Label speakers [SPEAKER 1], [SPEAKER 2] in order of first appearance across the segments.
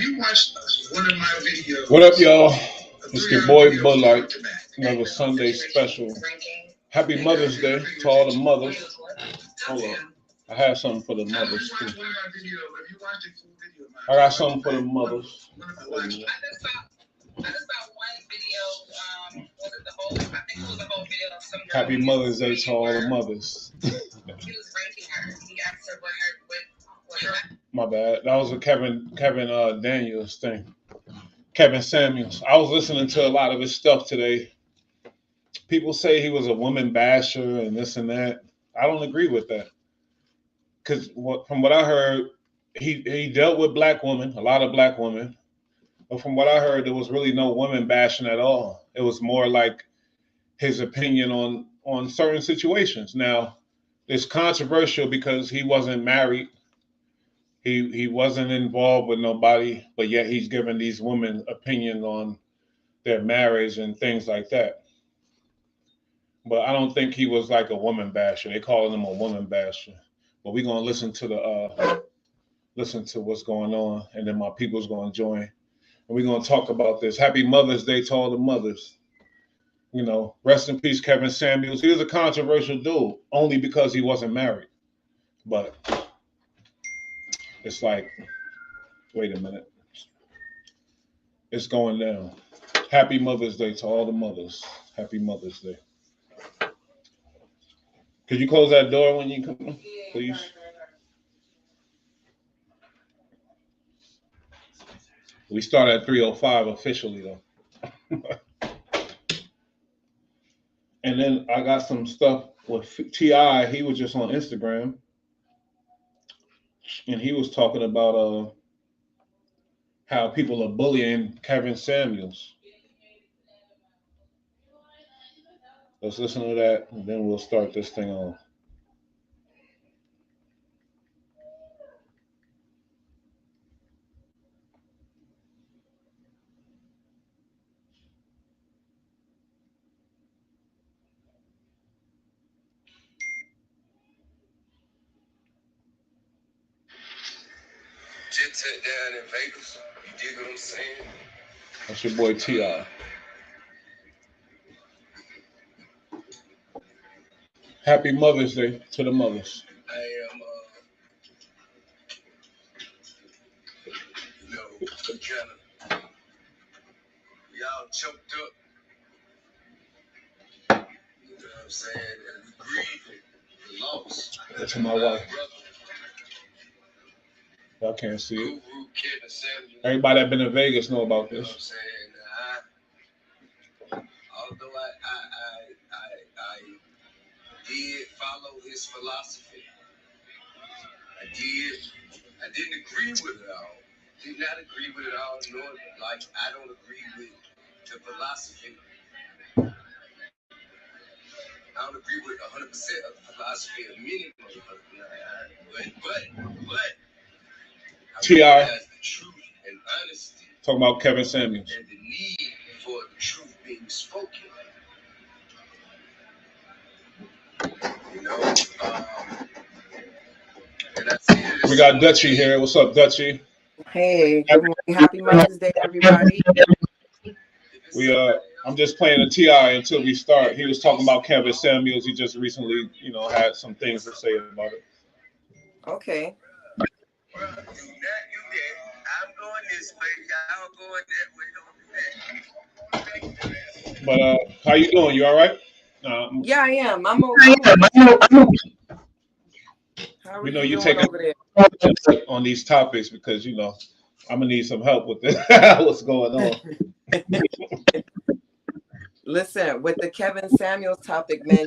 [SPEAKER 1] you watched one of my videos?
[SPEAKER 2] What up, y'all? It's your boy Bud Light. Another Sunday special. Happy Mother's Day to all the mothers. Hold on. I have something for the mothers too. I got something for the mothers.
[SPEAKER 3] I just saw one video. Was it the whole? I think it was the whole video. Of some girl
[SPEAKER 2] Happy Mother's Day to all the mothers.
[SPEAKER 3] He was ranking her. He asked her what her.
[SPEAKER 2] My bad. That was a Kevin Daniels thing. Kevin Samuels. I was listening to a lot of his stuff today. People say he was a woman basher and this and that. I don't agree with that. Because from what I heard, he dealt with black women, a lot of black women. But from what I heard, there was really no women bashing at all. It was more like his opinion on certain situations. Now, it's controversial because he wasn't married. He wasn't involved with nobody, but yet he's giving these women opinion on their marriage and things like that. But I don't think he was like a woman basher. They calling him a woman basher. But we're gonna listen to what's going on, and then my people's gonna join, and we're gonna talk about this. Happy Mother's Day to all the mothers. You know, rest in peace, Kevin Samuels. He was a controversial dude only because he wasn't married. But it's like, wait a minute, it's going down. Happy Mother's Day to all the mothers. Happy Mother's Day. Could you close that door when you come, please? We start at 3:05 officially, though. And then I got some stuff with T.I. He was just on Instagram, and he was talking about how people are bullying Kevin Samuels. Let's listen to that, and then we'll start this thing on.
[SPEAKER 4] Jet set down in Vegas. You dig what I'm saying?
[SPEAKER 2] That's your boy T.I. Happy Mother's Day to the mothers.
[SPEAKER 4] I am, kind of, y'all choked up. You know what I'm saying? And we grieving the loss.
[SPEAKER 2] That's my wife. Y'all can't see it.
[SPEAKER 4] Guru Kevin Samuels.
[SPEAKER 2] Everybody that been in Vegas know about
[SPEAKER 4] You know what I'm
[SPEAKER 2] this.
[SPEAKER 4] saying? Although I did follow his philosophy. I didn't agree with it all. Did not agree with it all, nor like I don't agree with the philosophy. I don't agree with 100% of the philosophy of many motherfuckers. But I
[SPEAKER 2] T.I.
[SPEAKER 4] realize the truth and honesty
[SPEAKER 2] Talking about Kevin Samuels.
[SPEAKER 4] and the need for the truth being spoken. You know, and I see it as
[SPEAKER 2] We got Dutchie here. What's up, Dutchie?
[SPEAKER 5] Hey, good morning. Happy Mother's Day, everybody.
[SPEAKER 2] I'm just playing a T.I. until we start. He was talking about Kevin Samuels. He just recently, had some things to say about it.
[SPEAKER 5] Okay.
[SPEAKER 4] do not do that. I'm going this way. Y'all going that way. Don't do that.
[SPEAKER 2] But how you doing? You all right?
[SPEAKER 5] Yeah, I am. I'm okay. How are
[SPEAKER 2] We know
[SPEAKER 5] you
[SPEAKER 2] you
[SPEAKER 5] doing
[SPEAKER 2] taking
[SPEAKER 5] over there?
[SPEAKER 2] on these topics because I'm gonna need some help with this. What's going on?
[SPEAKER 5] Listen, with the Kevin Samuels topic, man,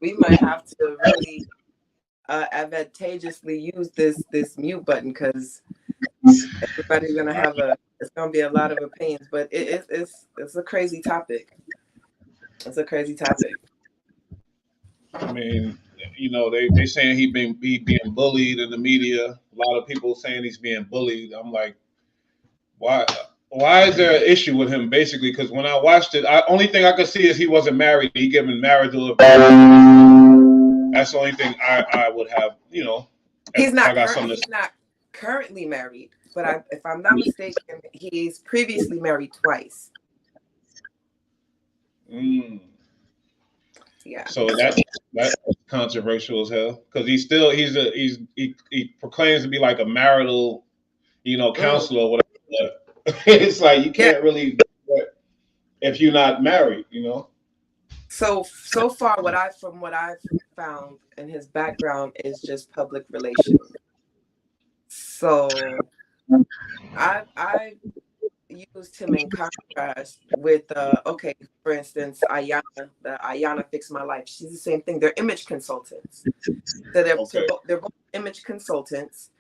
[SPEAKER 5] we might have to really advantageously use this mute button because everybody's gonna have it's gonna be a lot of opinions, but it's a crazy topic. It's a crazy topic.
[SPEAKER 2] I mean, they saying he being bullied in the media. A lot of people saying he's being bullied. I'm like, why is there an issue with him? Basically, because when I watched it, only thing I could see is he wasn't married. He given marital advice. That's the only thing I would have.
[SPEAKER 5] He's not currently married. but if I'm not mistaken, he's previously married twice.
[SPEAKER 2] Mm.
[SPEAKER 5] Yeah.
[SPEAKER 2] So that's controversial as hell because he proclaims to be like a marital,
[SPEAKER 5] Mm.
[SPEAKER 2] counselor or whatever. But it's like you
[SPEAKER 5] Yeah.
[SPEAKER 2] can't really do that if you're not married.
[SPEAKER 5] So far, from what I've found in his background is just public relations. So I used him in contrast with okay, for instance, Ayana Fix My Life. She's the same thing. They're image consultants. So
[SPEAKER 2] Okay.
[SPEAKER 5] they're both image consultants,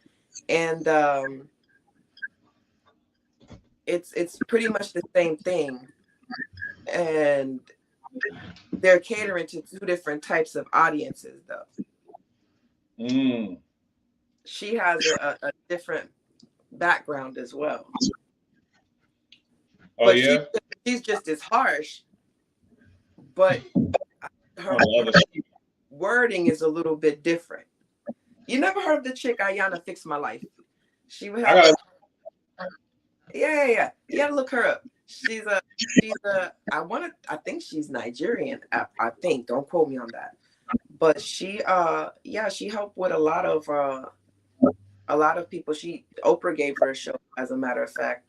[SPEAKER 5] and it's pretty much the same thing, and they're catering to two different types of audiences though.
[SPEAKER 2] Mm.
[SPEAKER 5] She has a different background as well,
[SPEAKER 2] Oh
[SPEAKER 5] but
[SPEAKER 2] yeah.
[SPEAKER 5] she's just as harsh, but her
[SPEAKER 2] On the other side.
[SPEAKER 5] wording is a little bit different. You never heard of the chick Ayana Fix My Life? She would
[SPEAKER 2] I
[SPEAKER 5] have
[SPEAKER 2] gotta.
[SPEAKER 5] yeah. You gotta look her up. She's a I think she's Nigerian. I think. Don't quote me on that. But she helped with a lot of people. Oprah gave her a show, as a matter of fact.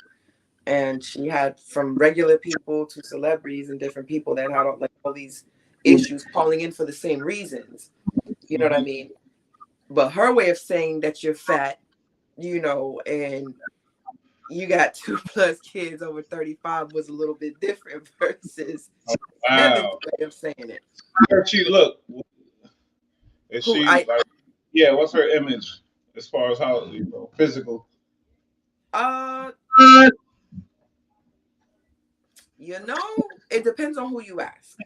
[SPEAKER 5] And she had from regular people to celebrities and different people that had like all these issues calling in for the same reasons. You know what I mean? But her way of saying that you're fat, and you got 2+ kids over 35 was a little bit different versus Kevin's
[SPEAKER 2] Wow.
[SPEAKER 5] way of saying it.
[SPEAKER 2] How does she look? Is
[SPEAKER 5] Who
[SPEAKER 2] she like? Yeah. What's her image as far as how physical?
[SPEAKER 5] uh it depends on who you ask.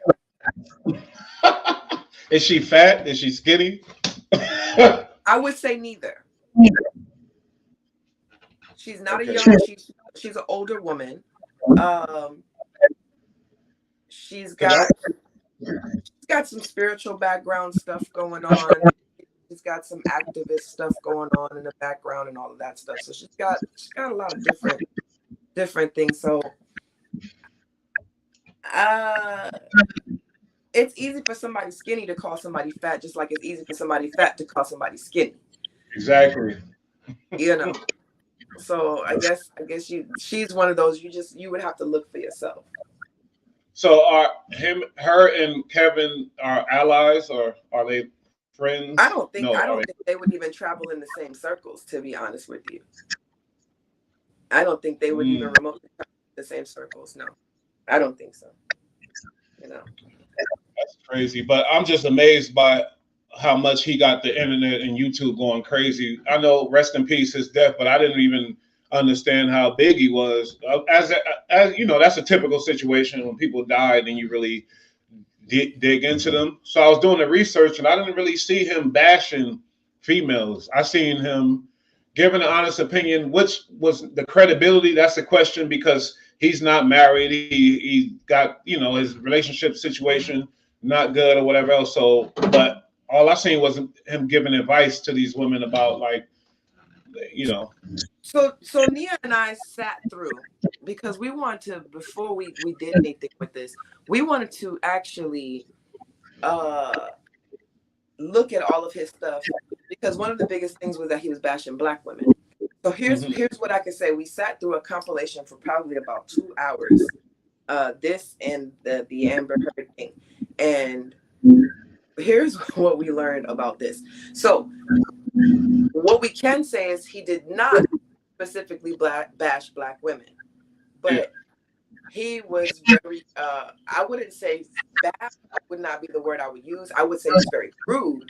[SPEAKER 2] Is she fat? Is she skinny?
[SPEAKER 5] I would say neither. She's not a
[SPEAKER 2] Okay.
[SPEAKER 5] young. She's an older woman. Um, she's
[SPEAKER 2] 'Cause
[SPEAKER 5] got some spiritual background stuff going on. She's got some activist stuff going on in the background and all of that stuff. So she's got a lot of different things. So it's easy for somebody skinny to call somebody fat, just like it's easy for somebody fat to call somebody skinny.
[SPEAKER 2] Exactly.
[SPEAKER 5] So I guess she's one of those you would have to look for yourself.
[SPEAKER 2] So are her and Kevin are allies or are they friends?
[SPEAKER 5] I don't think
[SPEAKER 2] No.
[SPEAKER 5] think they would even travel in the same circles, to be honest with you. I don't think they would even remotely travel in the same circles. No. I don't think so.
[SPEAKER 2] That's crazy. But I'm just amazed by how much he got the internet and YouTube going crazy. I know, rest in peace, his death, but I didn't even understand how big he was. As that's a typical situation when people die, then you really dig into them. So I was doing the research, and I didn't really see him bashing females. I seen him giving an honest opinion, which was the credibility. That's a question because he's not married. He got his relationship situation not good or whatever else. So, but all I seen was him giving advice to these women about
[SPEAKER 5] So Nia and I sat through because we wanted to, before we did anything with this, we wanted to actually look at all of his stuff, because one of the biggest things was that he was bashing Black women. So here's what I can say. We sat through a compilation for probably about 2 hours. This and the Amber Heard thing. And here's what we learned about this. So what we can say is he did not specifically bash Black women, but he was very, I wouldn't say bad would not be the word I would use. I would say he's very rude.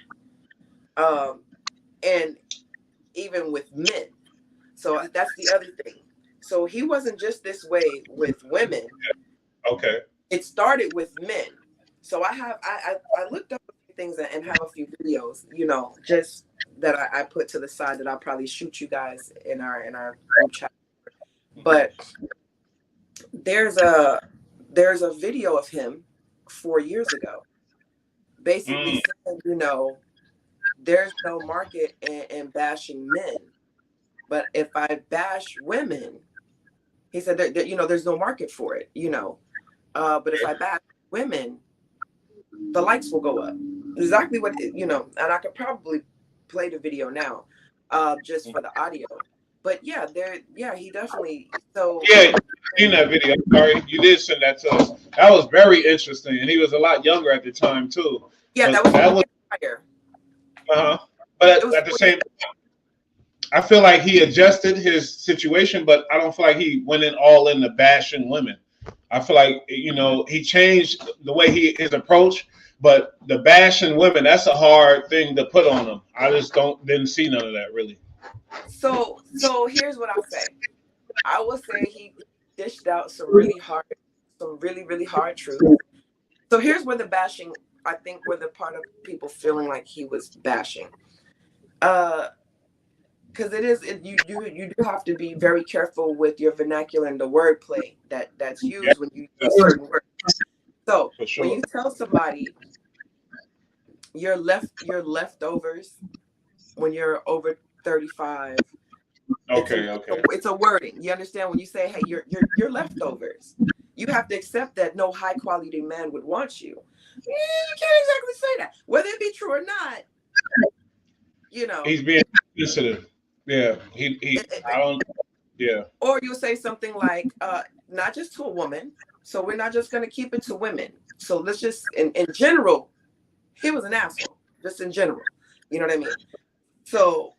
[SPEAKER 5] And even with men. So that's the other thing. So he wasn't just this way with women.
[SPEAKER 2] Okay.
[SPEAKER 5] It started with men. So I looked up a few things and have a few videos, just that I put to the side that I'll probably shoot you guys in our group chat. But there's a video of him 4 years ago, basically saying, there's no market in bashing men. But if I bash women, he said that you know, there's no market for it, you know. But if I bash women, the likes will go up. Exactly what, you know, and I could probably play the video now, just for the audio. But yeah, he definitely. So
[SPEAKER 2] Yeah, seen that video. I'm sorry, you did send that to us. That was very interesting, and he was a lot younger at the time too.
[SPEAKER 5] yeah,
[SPEAKER 2] But
[SPEAKER 5] that was 4
[SPEAKER 2] that was,
[SPEAKER 5] years prior.
[SPEAKER 2] but
[SPEAKER 5] It was
[SPEAKER 2] at the
[SPEAKER 5] 4 years.
[SPEAKER 2] same, I feel like he adjusted his situation, but I don't feel like he went in all in the bashing women. I feel like, you know, he changed the way his approach, but the bashing women, that's a hard thing to put on him. I just didn't see none of that really.
[SPEAKER 5] So here's what I'll say. I will say he dished out some really hard, some really really hard truth. So here's where the bashing, I think, where the part of people feeling like he was bashing. Because you do have to be very careful with your vernacular and the wordplay that's
[SPEAKER 2] Yeah,
[SPEAKER 5] used when you use certain words. So
[SPEAKER 2] for
[SPEAKER 5] when
[SPEAKER 2] sure.
[SPEAKER 5] you tell somebody your leftovers when you're over 35,
[SPEAKER 2] Okay.
[SPEAKER 5] it's a wording. You understand when you say, hey, you're leftovers. You have to accept that no high quality man would want you. Yeah, you can't exactly say that, whether it be true or not. You know,
[SPEAKER 2] He's being sensitive. Yeah, I don't. Yeah.
[SPEAKER 5] or you'll say something like, not just to a woman. So we're not just going to keep it to women. So let's just, in general, he was an asshole, just in general. You know what I mean? So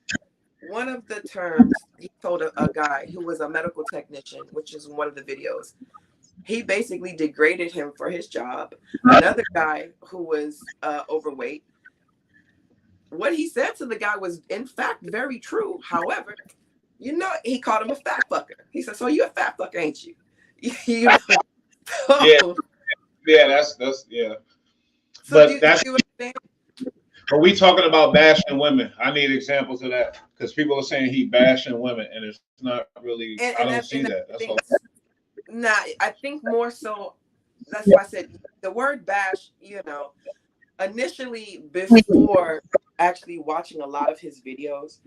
[SPEAKER 5] one of the terms he told a guy who was a medical technician, which is one of the videos, he basically degraded him for his job. Another guy who was overweight, what he said to the guy was in fact very true. However, you know, he called him a fat fucker. He said, so you a fat fucker, ain't you? You know? So,
[SPEAKER 2] Yeah, that's yeah.
[SPEAKER 5] so
[SPEAKER 2] But
[SPEAKER 5] do you
[SPEAKER 2] that's
[SPEAKER 5] see what I'm saying?
[SPEAKER 2] Are we talking about bashing women? I need examples of that because people are saying he bashing women, and it's not really. I don't see
[SPEAKER 5] And
[SPEAKER 2] that.
[SPEAKER 5] I
[SPEAKER 2] That's
[SPEAKER 5] think,
[SPEAKER 2] all.
[SPEAKER 5] nah, I think more so, that's why I said the word bash, you know, initially before actually watching a lot of his videos,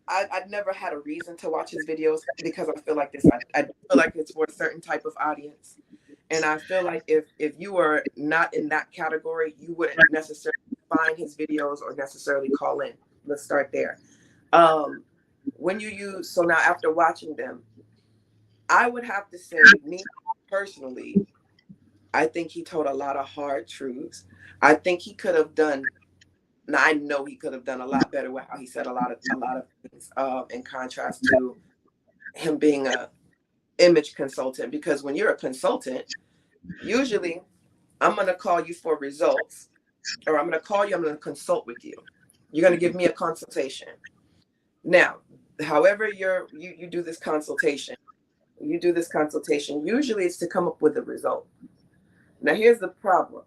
[SPEAKER 5] I'd never had a reason to watch his videos because I feel like this. I feel like it's for a certain type of audience, and I feel like if you were not in that category, you wouldn't necessarily find his videos or necessarily call in. Let's start there. When you use, so now after watching them, I would have to say, me personally, I think he told a lot of hard truths. I think he could have done. Now I know he could have done a lot better with how he said a lot of things. In contrast to him being a image consultant, because when you're a consultant, usually I'm gonna call you for results, or I'm gonna call you. I'm gonna consult with you. You're gonna give me a consultation. Now, however you do this consultation, usually it's to come up with a result. Now here's the problem.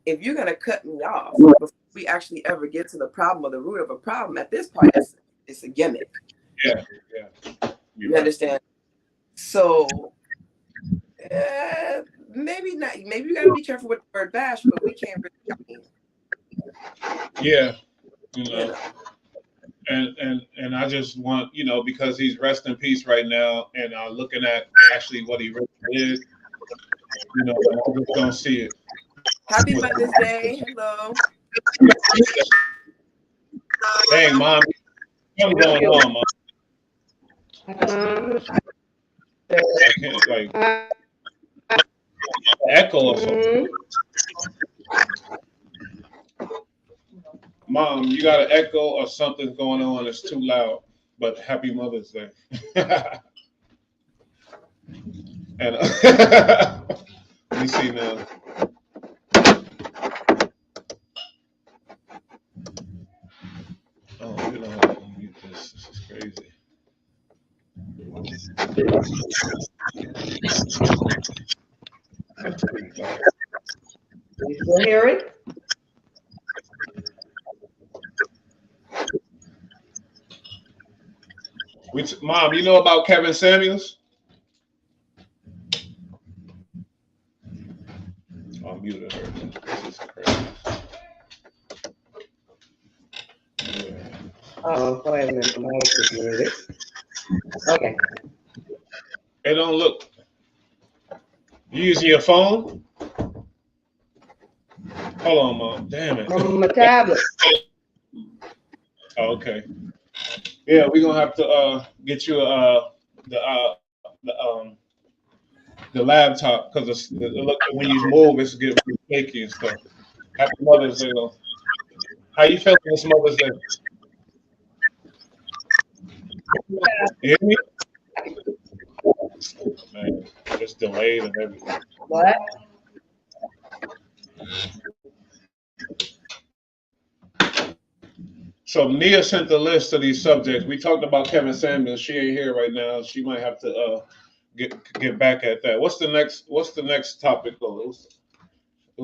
[SPEAKER 5] If you're gonna cut me off before we actually ever get to the problem or the root of a problem, at this point it's a gimmick.
[SPEAKER 2] Yeah.
[SPEAKER 5] You understand? So maybe not. Maybe you got to be careful with the word bash, but we can't really. I mean,
[SPEAKER 2] Yeah. You
[SPEAKER 5] you
[SPEAKER 2] know.
[SPEAKER 5] know.
[SPEAKER 2] And I just want, you know, because he's rest in peace right now, and looking at actually what he really did, you know, I just don't see it.
[SPEAKER 5] Happy Mother's Day. Hello.
[SPEAKER 2] Dang, mom, what's going on, mom? I can't, like, echo or something. Mom, you got an echo or something's going on. It's too loud. But happy Mother's Day. And let me see now. Oh, you know how to mute this. This is crazy.
[SPEAKER 6] You still hear it?
[SPEAKER 2] Mom, you know about Kevin Samuels? I muted her. This is crazy. Yeah.
[SPEAKER 6] Okay.
[SPEAKER 2] It don't look. You using your phone? Hold on, Mom. Damn it.
[SPEAKER 6] From my tablet.
[SPEAKER 2] Oh, okay. Yeah, we're gonna have to get you the uh the um the laptop because it look when you move it's getting pretty shaky and stuff. Happy Mother's Day though. How you feeling this Mother's Day? You hear me? Man, it's delayed and everything.
[SPEAKER 6] What?
[SPEAKER 2] So Nia sent the list of these subjects. We talked about Kevin Samuels. She ain't here right now. She might have to get back at that. What's the next topic though? It was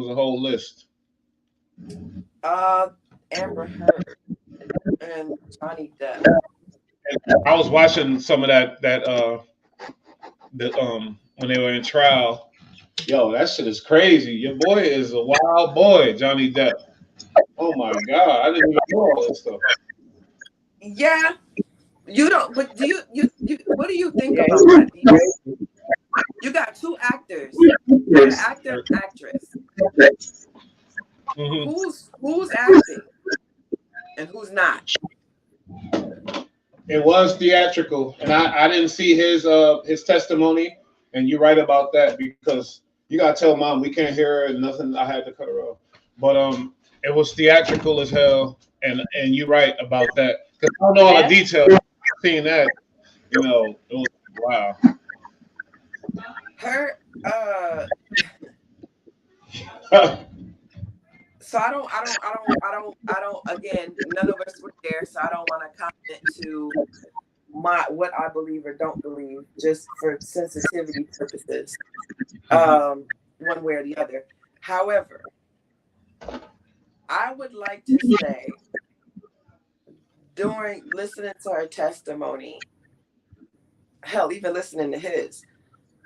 [SPEAKER 2] a whole list.
[SPEAKER 5] Amber Heard and Johnny Depp.
[SPEAKER 2] I was watching some of that when they were in trial. Yo, that shit is crazy. Your boy is a wild boy, Johnny Depp. Oh my god, I didn't even know all this stuff.
[SPEAKER 5] Yeah, you don't. But do you what do you think about that? You got two actors. You got an actor and actress.
[SPEAKER 2] Mm-hmm.
[SPEAKER 5] Who's acting and who's not?
[SPEAKER 2] It was theatrical, and I didn't see his testimony. And you're right about that because you gotta tell Mom we can't hear her and nothing. I had to cut her off, but it was theatrical as hell, and you're right about that because I don't know all the details. Seeing that, it was wow.
[SPEAKER 5] Her so I don't again, none of us were there, so I don't want to comment to what I believe or don't believe just for sensitivity purposes. One way or the other. However, I would like to say during listening to her testimony, hell, even listening to his,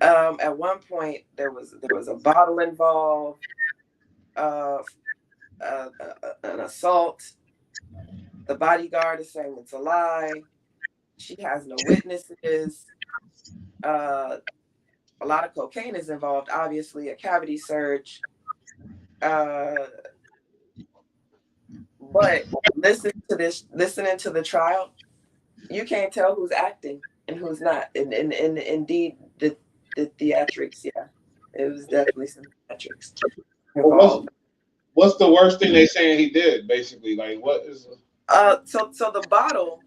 [SPEAKER 5] at one point there was a bottle involved, an assault. The bodyguard is saying it's a lie. She has no witnesses. A lot of cocaine is involved. Obviously, a cavity search. But listening to the trial, you can't tell who's acting and who's not. And indeed, the theatrics, yeah, it was definitely some theatrics involved.
[SPEAKER 2] What's the worst thing they saying he did? Basically, like what is?
[SPEAKER 5] So the bottle.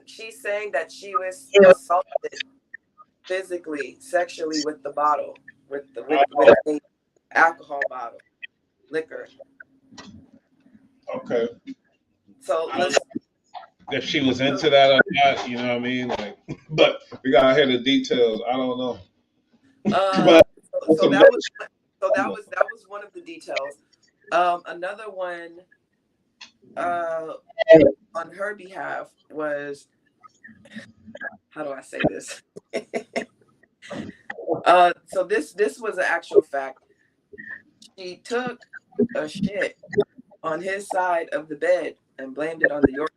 [SPEAKER 5] She's saying that she was assaulted physically, sexually with the bottle, with the alcohol bottle, liquor.
[SPEAKER 2] Okay.
[SPEAKER 5] So
[SPEAKER 2] if she was into that or not, you know what I mean? Like, but we gotta hear the details. I don't know.
[SPEAKER 5] So that was one of the details. Another one on her behalf was, how do I say this? So this was an actual fact. She took a shit on his side of the bed and blamed it on the Yorkie.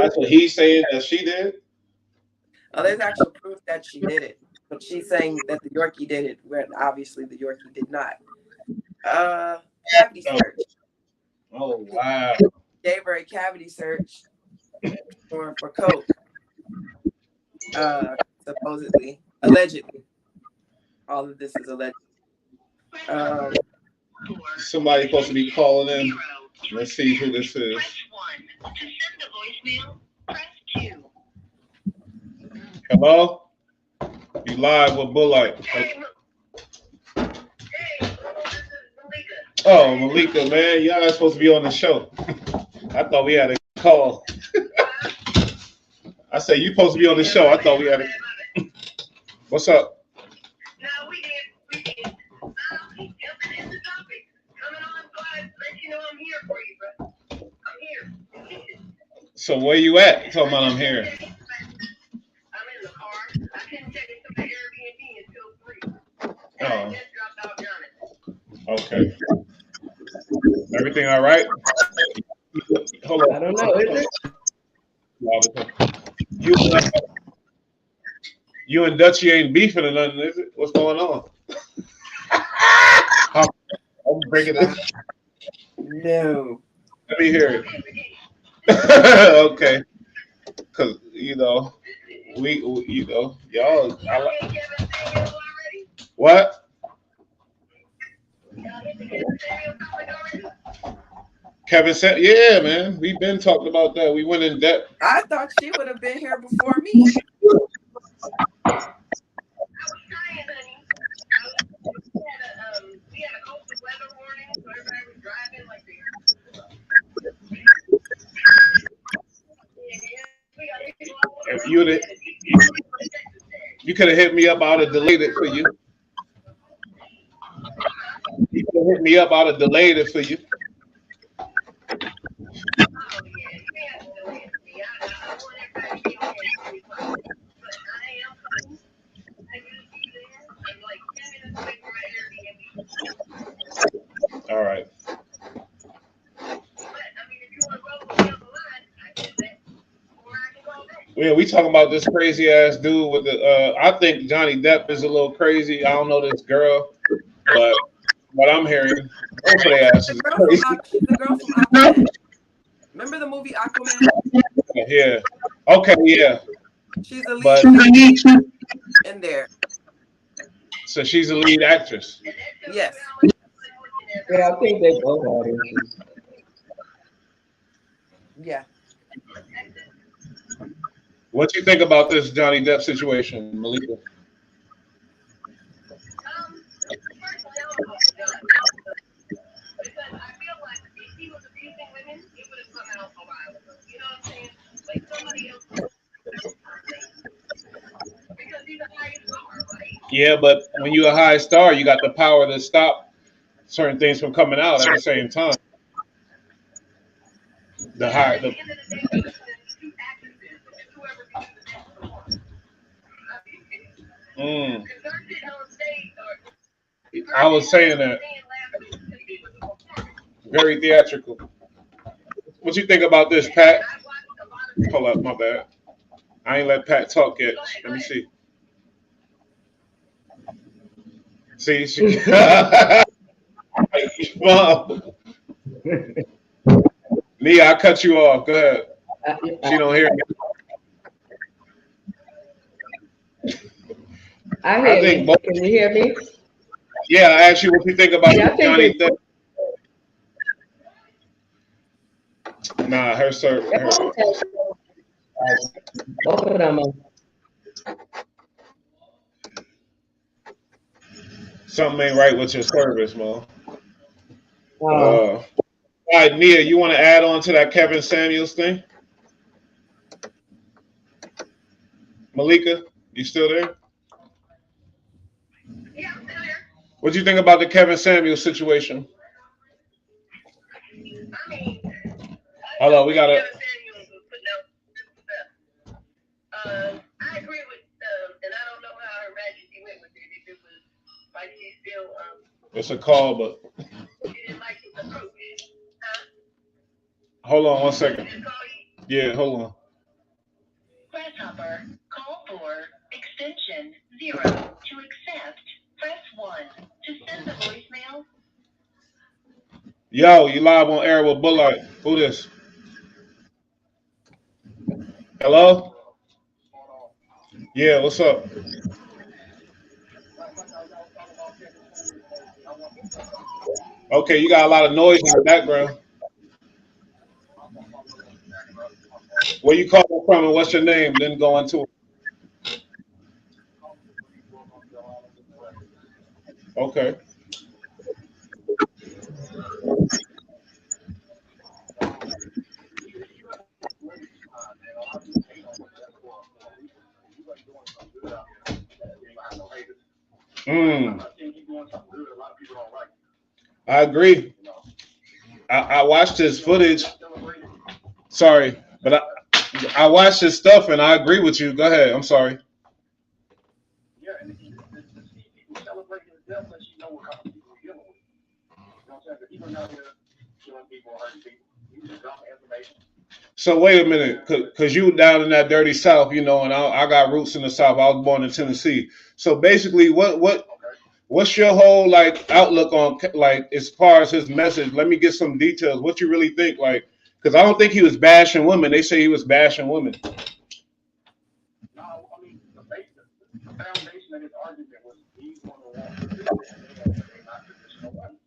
[SPEAKER 2] That's what he's saying that she did?
[SPEAKER 5] There's actual proof that she did it, but she's saying that the Yorkie did it, when obviously the Yorkie did not. Cavity search.
[SPEAKER 2] Oh wow.
[SPEAKER 5] Gave her a cavity search for coke. Supposedly, allegedly. All of this is alleged.
[SPEAKER 2] Somebody's supposed to be calling in. Let's see who this is.
[SPEAKER 3] Press 1 to send a voicemail. Press 2.
[SPEAKER 2] Hello? You live with Bullite.
[SPEAKER 3] Hey, this is Malika.
[SPEAKER 2] Oh, Malika, man, y'all not supposed to be on the show. I thought we had a call. I said you supposed to be on the show. I thought we had a. What's up?
[SPEAKER 3] No, we did. Jumping in the topic. Coming on by, let you know I'm here for you, bro. I'm here.
[SPEAKER 2] So where you at? Talking about I'm here.
[SPEAKER 3] I'm in the car. I couldn't check into my Airbnb until 3. And I just dropped off Johnny.
[SPEAKER 2] Okay. Everything all right? Hold on.
[SPEAKER 6] I don't know, is it?
[SPEAKER 2] all the time. You, you and Dutchie ain't beefing or nothing, is it? What's going on? I'm breaking it.
[SPEAKER 5] No.
[SPEAKER 2] Let me hear it. Okay, because y'all. What? Kevin said, "Yeah, man, we've been talking about that. We went in depth."
[SPEAKER 5] I thought she would have been here before me.
[SPEAKER 2] If you could have hit me up, I'd have delayed it for you. You could have hit me up, I'd have delayed it for you. All right. Yeah, we talking about this crazy ass dude with the. I think Johnny Depp is a little crazy. I don't know this girl, but what I'm hearing, both of their asses are crazy.
[SPEAKER 5] She's the girl from Aquaman. Remember the movie Aquaman?
[SPEAKER 2] Yeah. Okay. Yeah.
[SPEAKER 5] She's the
[SPEAKER 2] But
[SPEAKER 5] lead in there.
[SPEAKER 2] so she's a lead actress.
[SPEAKER 5] Yes.
[SPEAKER 6] Yeah, I think they both are issues.
[SPEAKER 5] Yeah.
[SPEAKER 2] What you think about this Johnny Depp situation, Malika? Yeah, but when you're a high star, you got the power to stop certain things from coming out at the same time. The high, the, mm, I was saying that very theatrical. What you think about this, Pat? Hold up, my bad. I ain't let Pat talk yet. Let me see. See, she. Mom, Nia, I cut you off. Go ahead. She don't hear me.
[SPEAKER 6] I
[SPEAKER 2] I
[SPEAKER 6] hear
[SPEAKER 2] think
[SPEAKER 6] you.
[SPEAKER 2] both.
[SPEAKER 6] Can you hear me?
[SPEAKER 2] Yeah, I asked you what you think about
[SPEAKER 6] Yeah, I think
[SPEAKER 2] Johnny
[SPEAKER 6] they
[SPEAKER 2] Depp. Nah, her sir. Her,
[SPEAKER 6] both of them are.
[SPEAKER 2] something ain't right with your service, man.
[SPEAKER 6] Oh,
[SPEAKER 2] All right, Nia, you want to add on to that Kevin Samuels thing? Malika, you still there? What do you think about the Kevin Samuels situation? Hold on, we got to.
[SPEAKER 3] I agree with, and I don't know how Her Majesty went with it. If it was like she still,
[SPEAKER 2] It's a call, but
[SPEAKER 3] she didn't like his approach. Huh?
[SPEAKER 2] hold on one second.
[SPEAKER 3] Did it call you?
[SPEAKER 2] Yeah, hold on.
[SPEAKER 3] Grasshopper, call for extension 0. To accept, press 1. To send the voicemail.
[SPEAKER 2] Yo, you live on air with Bullite. Who this? Hello? Yeah, what's up? Okay, you got a lot of noise in the background. Where you calling from and what's your name? Then go into it. Okay. Mm, I agree. I watched his footage. Sorry, but I watched his stuff and I agree with you. Go ahead. I'm sorry. So wait a minute, cause you down in that dirty South, you know, and I got roots in the South. I was born in Tennessee. So basically, what's your whole like outlook on like as far as his message? Let me get some details. What you really think, like, because I don't think he was bashing women. They say he was bashing women.
[SPEAKER 1] No, I mean, the foundation of his argument was these women want traditional men, but they're not traditional women.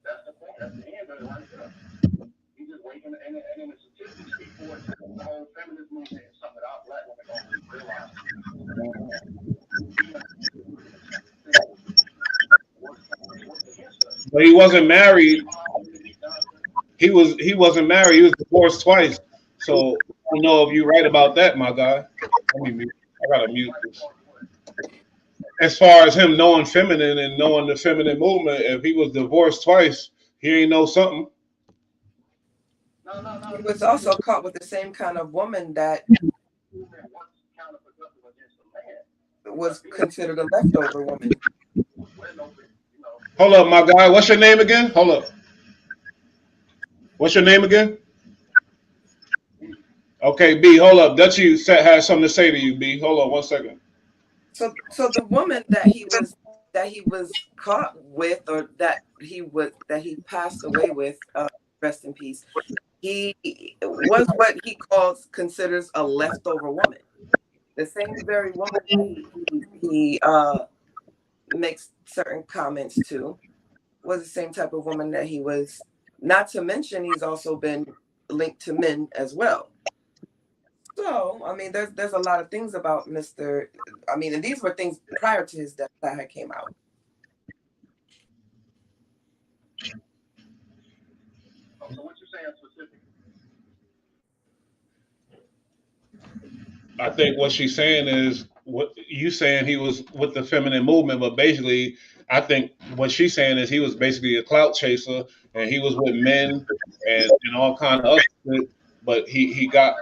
[SPEAKER 1] That's the point. That's the end of it right there. He's just waiting, and then the statistics speak for it. The whole feminist movement is something that our black women don't realize. Works against us.
[SPEAKER 2] But he wasn't married.
[SPEAKER 1] All to be done.
[SPEAKER 2] He wasn't married. He was divorced twice. So I don't know if you're right about that, my guy. Let me mute. I gotta mute this. As far as him knowing feminine and knowing the feminine movement, if he was divorced twice, he ain't know something.
[SPEAKER 1] No.
[SPEAKER 5] He was also caught with the same kind of woman that
[SPEAKER 1] What's counterproductive against the man?
[SPEAKER 5] was considered a leftover woman.
[SPEAKER 2] Hold up, my guy. What's your name again? Hold up. What's your name again? Okay, B. Hold up. Dutchy has something to say to you, B. Hold on 1 second.
[SPEAKER 5] So the woman that he was caught with, or that he passed away with, rest in peace. He was what he considers a leftover woman. The same very woman he makes certain comments to was the same type of woman that he was. Not to mention, he's also been linked to men as well. So, I mean, there's a lot of things about Mr. I mean, and these were things prior to his death that had came out.
[SPEAKER 1] So what you saying specifically?
[SPEAKER 2] I think what she's saying is what you saying he was with the feminine movement, but basically, I think what she's saying is he was basically a clout chaser and he was with men and all kind of other shit, but he got.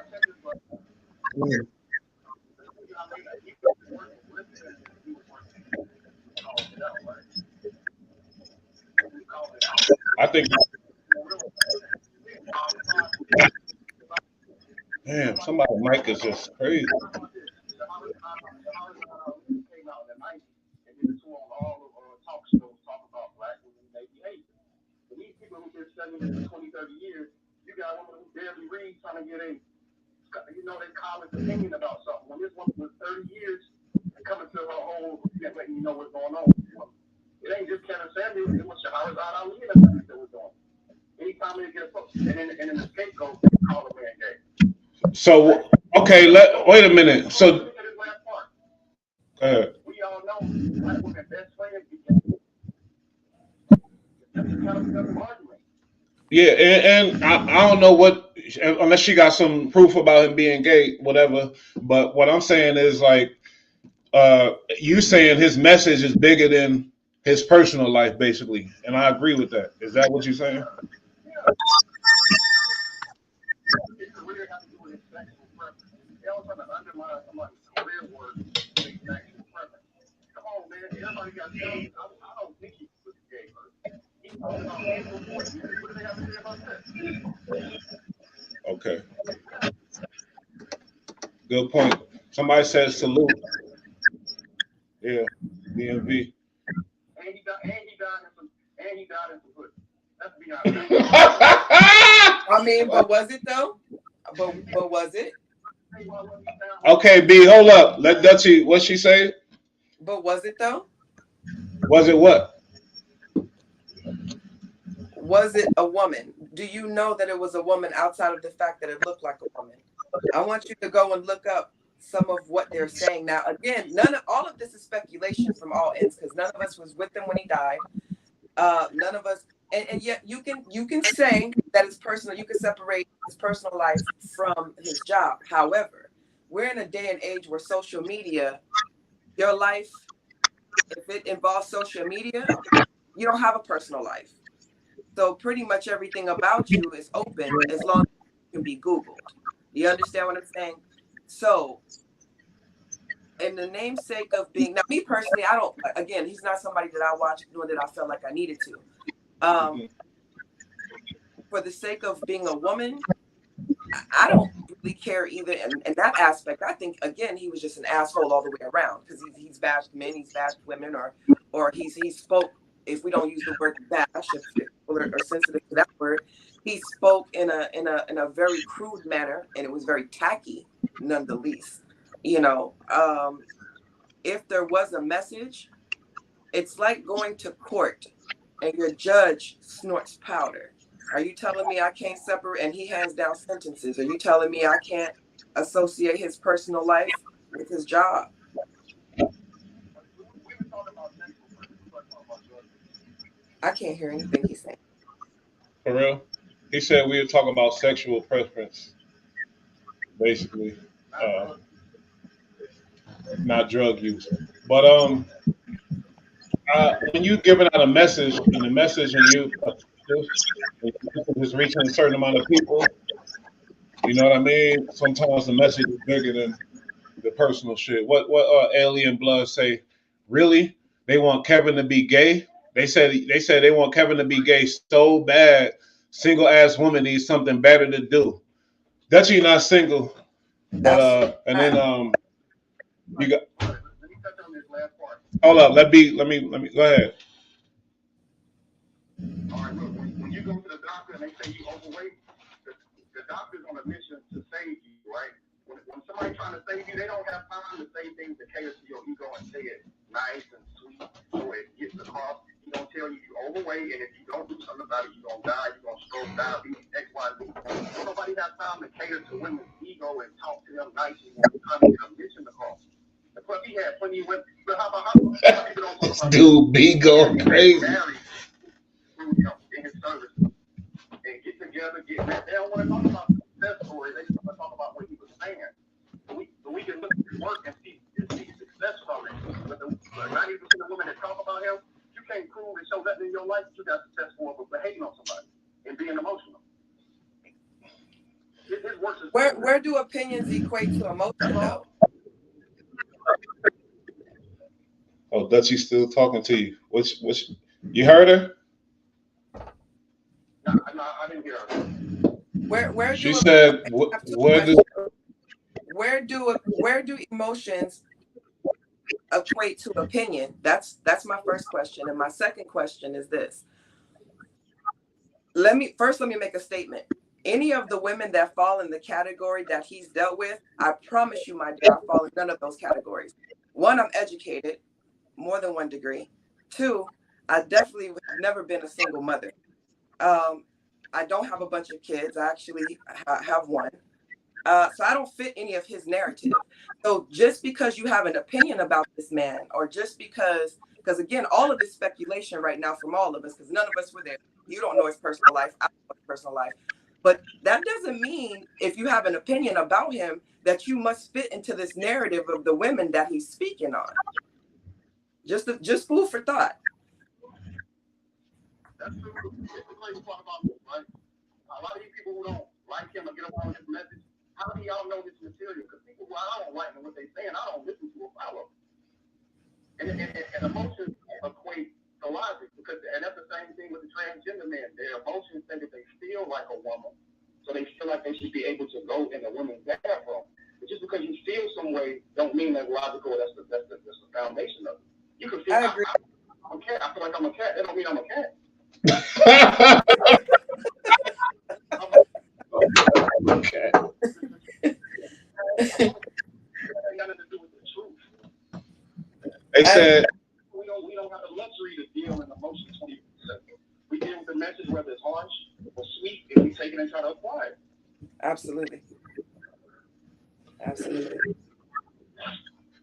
[SPEAKER 2] I think. Damn, somebody's mic is just crazy. These people who've been studying this for 20, 30 years, you got women who barely read trying to get a, they college opinion about something. When this woman was 30 years and coming to her whole, letting you know what's going on. It ain't just Kevin Samuels, it was Shahrazad Ali and everything that was doing. Anytime they get a book, and then the scapegoat, call a man gay. So, okay, wait a minute. So, go ahead. We all know black women best friends became. That's kind of argument. Yeah, and I don't know what, unless she got some proof about him being gay, whatever. But what I'm saying is like, you saying his message is bigger than his personal life, basically, and I agree with that. Is that what you're saying? Yeah. His career has to do with his sexual preference. They all trying to undermine somebody's career work with his sexual preference. Come on, man. Everybody got things. I don't think he was gay. He talking about mental voice. What do they have to say about that? Okay. Good point. Somebody said salute. Yeah, DMV. And he died in some pussy. Let's be honest.
[SPEAKER 5] I mean, but was it though? But was it?
[SPEAKER 2] Okay, B, hold up. Let Dutchy, what she say?
[SPEAKER 5] But was it though?
[SPEAKER 2] Was it what?
[SPEAKER 5] Was it a woman? Do you know that it was a woman outside of the fact that it looked like a woman? I want you to go and look up some of what they're saying. Now, again, all of this is speculation from all ends because none of us was with him when he died. None of us, and yet you can say that it's personal. You can separate his personal life from his job. However, we're in a day and age where social media, your life, if it involves social media, you don't have a personal life. So pretty much everything about you is open as long as it can be Googled. You understand what I'm saying? So, in the namesake of being, now me personally, I don't, again, he's not somebody that I watch, nor that I felt like I needed to. For the sake of being a woman, I don't really care either in that aspect. I think again he was just an asshole all the way around because he's bashed men, he's bashed women, or he spoke. If we don't use the word bash, if people are sensitive to that word, he spoke in a very crude manner, and it was very tacky, none the least. You know, if there was a message, it's like going to court and your judge snorts powder. Are you telling me I can't separate and he hands down sentences? Are you telling me I can't associate his personal life with his job? I can't hear anything he's saying.
[SPEAKER 2] For real? He said we were talking about sexual preference, basically, uh, not drug use. But when you giving out a message, and the message and you is reaching a certain amount of people, you know what I mean? Sometimes the message is bigger than the personal shit. What Alien Blood say? Really? They want Kevin to be gay? They said they want Kevin to be gay so bad. Single ass woman needs something better to do. Dutchy not single, but
[SPEAKER 5] That's
[SPEAKER 2] and then
[SPEAKER 5] right.
[SPEAKER 2] you got
[SPEAKER 1] Let me touch on this last part.
[SPEAKER 2] hold up. Let me go ahead.
[SPEAKER 1] All right, look, when you go to the doctor and they say you overweight, the doctor's on a mission to save you, right? When somebody's trying to save you, they don't have time to say things that cater to your ego and say it nice and sweet so it gets across. He's going to tell you you're overweight, and if you don't do something about it, you're going to die, you're going to stroke, diabetes, X, Y, Z. So nobody has time to cater to women's ego and talk to them nicely when they're trying to get a mission across. And plus, he had plenty of women. But how about people don't talk
[SPEAKER 2] This
[SPEAKER 1] about
[SPEAKER 2] dude be going crazy.
[SPEAKER 1] married in his service and get together, get married. They don't want to talk about the success story. They just want to talk about what he was saying. So we can look at his work and see success from it. But the 90% of women that talk about him, you can't prove and show that in your life that you got success for but hating on somebody and being emotional. His work is
[SPEAKER 5] Where do opinions equate to emotion though?
[SPEAKER 2] Oh, Dutchy's still talking to you. Which you heard her?
[SPEAKER 1] no, I didn't hear her.
[SPEAKER 5] Where
[SPEAKER 2] She
[SPEAKER 5] do
[SPEAKER 2] said,
[SPEAKER 5] I have two
[SPEAKER 2] "Where do?"
[SPEAKER 5] questions. Where do emotions equate to opinion? That's my first question. And my second question is this. Let me make a statement. Any of the women that fall in the category that he's dealt with, I promise you, my dear, I fall in none of those categories. One, I'm educated, more than one degree. Two, I definitely have never been a single mother. I don't have a bunch of kids. I actually have one. So I don't fit any of his narrative. So just because you have an opinion about this man, or just because again, all of this speculation right now from all of us, because none of us were there. You don't know his personal life. I don't know his personal life. But that doesn't mean if you have an opinion about him that you must fit into this narrative of the women that he's speaking on. Just food for thought.
[SPEAKER 1] That's true. It's the place to talk about this, right? A lot of these people who don't like him or get along with his message, how do y'all know this material? Because people who I don't like and what they're saying, I don't listen to or follow. And emotions equate to logic, and that's the same thing with the transgender men. Their emotions say that they feel like a woman, so they feel like they should be able to go in a woman's bathroom. But just because you feel some way, don't mean that's logical. That's the foundation of it. You can feel.
[SPEAKER 5] I agree.
[SPEAKER 1] I'm a cat. I feel like I'm a cat. That don't mean I'm a cat.
[SPEAKER 2] Okay. They said
[SPEAKER 1] we don't have the luxury to deal in emotions 24/7. We deal with the message whether it's harsh or sweet, and we take it and try to apply it.
[SPEAKER 5] Absolutely.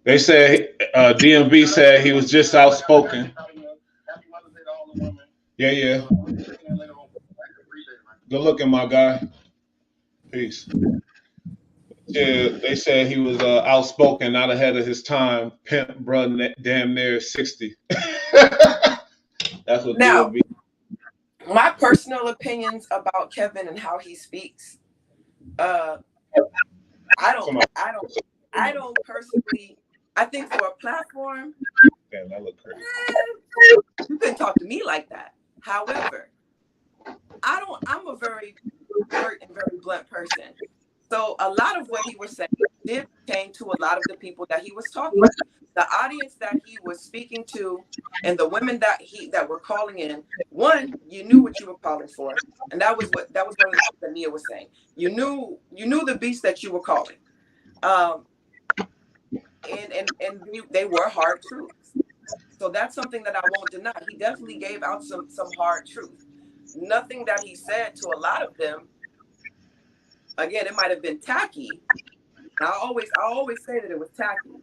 [SPEAKER 2] they said DMV said he was just outspoken. Yeah. Good looking, my guy. Peace. Yeah, they said he was outspoken, not ahead of his time. Pimp, bruh, damn near 60. That's what
[SPEAKER 5] Now,
[SPEAKER 2] DMV.
[SPEAKER 5] my personal opinions about Kevin and how he speaks, I don't personally. I think for a platform,
[SPEAKER 2] Damn, that look crazy.
[SPEAKER 5] you couldn't talk to me like that. However, I'm a very alert and very blunt person. So a lot of what he was saying did pertain to a lot of the people that he was talking to. The audience that he was speaking to and the women that were calling in, one, you knew what you were calling for. And that was one of the things that Nia was saying. You knew the beast that you were calling. Um, and they were hard truths. So that's something that I won't deny. He definitely gave out some hard truth. Nothing that he said to a lot of them, again, it might have been tacky. I always say that it was tacky,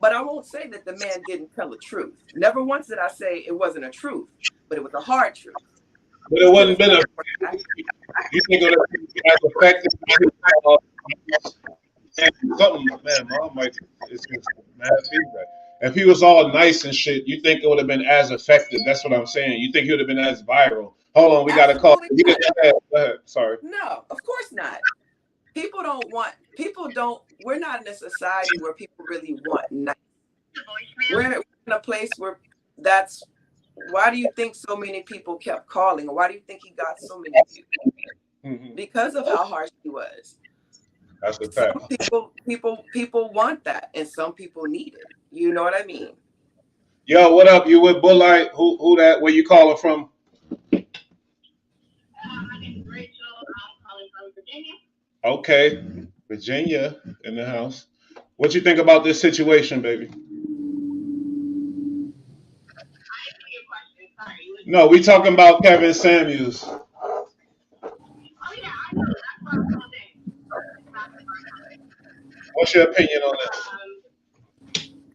[SPEAKER 5] but I won't say that the man didn't tell the truth. Never once did I say it wasn't a truth, but it was a hard truth.
[SPEAKER 2] But it wouldn't been a. You think it would have affected something, man? Mom, like it's just mad feedback. If he was all nice and shit, you think it would have been as effective? That's what I'm saying. You think he would have been as viral? Hold on, we got a call.
[SPEAKER 5] Absolutely not.
[SPEAKER 2] Go ahead. Sorry.
[SPEAKER 5] No, of course not. People don't. We're not in a society where people really want nice. We're in a place where that's. Why do you think so many people kept calling, or why do you think he got so many views?
[SPEAKER 2] Mm-hmm.
[SPEAKER 5] Because of how harsh he was.
[SPEAKER 2] That's a fact.
[SPEAKER 5] Some people want that, and some people need it. You know what I mean?
[SPEAKER 2] Yo, what up? You with Bullite? Who that? Where you calling from?
[SPEAKER 3] My name is Rachel. I'm calling from Virginia.
[SPEAKER 2] Okay, Virginia in the house. What you think about this situation, baby?
[SPEAKER 3] I answer your question. Sorry.
[SPEAKER 2] No, we talking about Kevin Samuels.
[SPEAKER 3] Oh yeah, I know. That's what I'm saying.
[SPEAKER 2] What's your opinion on this?
[SPEAKER 3] I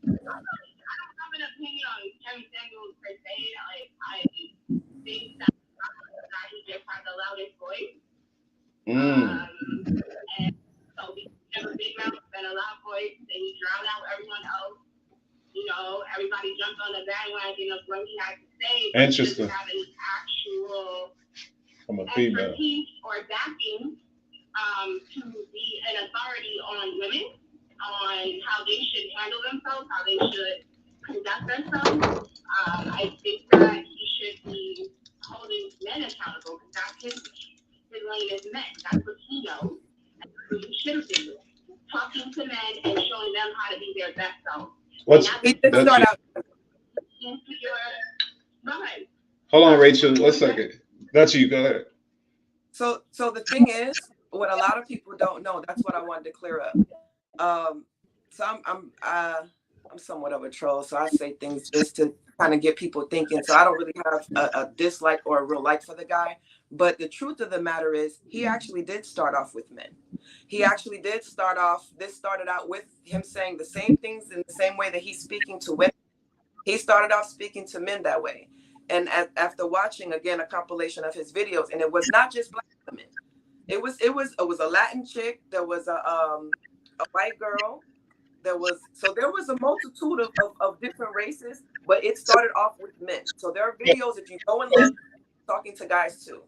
[SPEAKER 3] don't have an opinion on Kevin Samuels per se. Like, I think that he just has the loudest voice. And so he has a big mouth and a loud voice, and he drowned out everyone else. You know, everybody jumped on the bandwagon of what he had to say.
[SPEAKER 2] Interesting.
[SPEAKER 3] But he doesn't have any actual
[SPEAKER 2] From a female.
[SPEAKER 3] expertise or backing to be an authority on women, on how they should handle themselves, how they should conduct themselves. I think that he should be holding men accountable because that's his lane is men. That's what he knows. That's what he should have been doing. Talking to men and showing them how to be their best self.
[SPEAKER 2] Hold on, Rachel. 1 second. That's you. Go ahead.
[SPEAKER 5] So the thing is, what a lot of people don't know, that's what I wanted to clear up. So I'm somewhat of a troll, so I say things just to kind of get people thinking. So I don't really have a dislike or a real like for the guy. But the truth of the matter is, he actually did start off with men. He actually did start off. This started out with him saying the same things in the same way that he's speaking to women. He started off speaking to men that way. And after watching again a compilation of his videos, and it was not just black women. It was a Latin chick. There was a white girl. There was a multitude of different races, but it started off with men. So there are videos if you go and look, talking to guys too.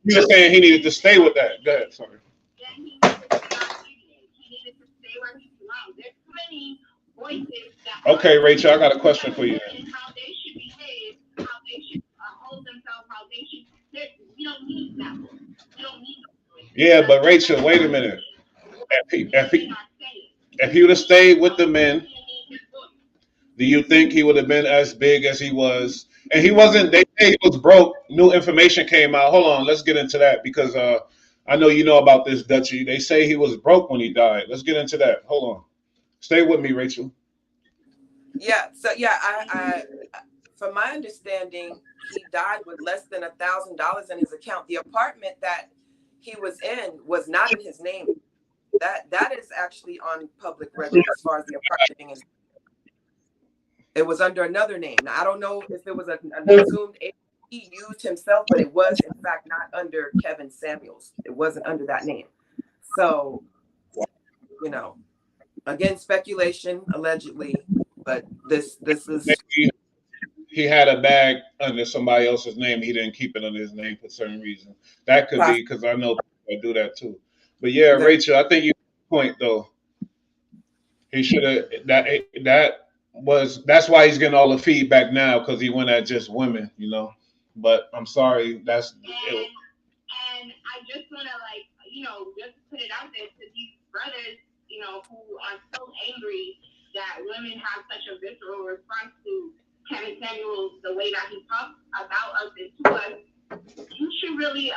[SPEAKER 2] You were saying he needed to stay with that. Go ahead, sorry.
[SPEAKER 3] He needed to stay where he belongs. There's too many voices that.
[SPEAKER 2] Okay, Rachel, I got a question for you.
[SPEAKER 3] How they should behave, how they should hold themselves, how they should. We don't need that. We don't need.
[SPEAKER 2] Yeah, but Rachel, wait a minute. If he would have stayed with the men, do you think he would have been as big as he was? And he wasn't. They say he was broke. New information came out. Hold on, let's get into that because I know you know about this, Dutchie. They say he was broke when he died. Let's get into that. Hold on. Stay with me, Rachel.
[SPEAKER 5] Yeah. So yeah, I from my understanding, he died with less than $1,000 in his account. The apartment that he was in was not in his name. That is actually on public record as far as the apartment is. It was under another name. Now I don't know if it was an assumed he used himself, but it was in fact not under Kevin Samuels. It wasn't under that name. So, you know, again, speculation, allegedly, but this is.
[SPEAKER 2] He had a bag under somebody else's name. He didn't keep it under his name for certain reason. That could be because I know people do that too. But yeah, Rachel, I think you point though. He should have that's why he's getting all the feedback now because he went at just women, you know. But I'm sorry,
[SPEAKER 3] And And I just want to, like, just put it out there to these brothers, who are so angry that women have such a visceral response to Kevin Samuels, the way that he talks about us and to us. You should really,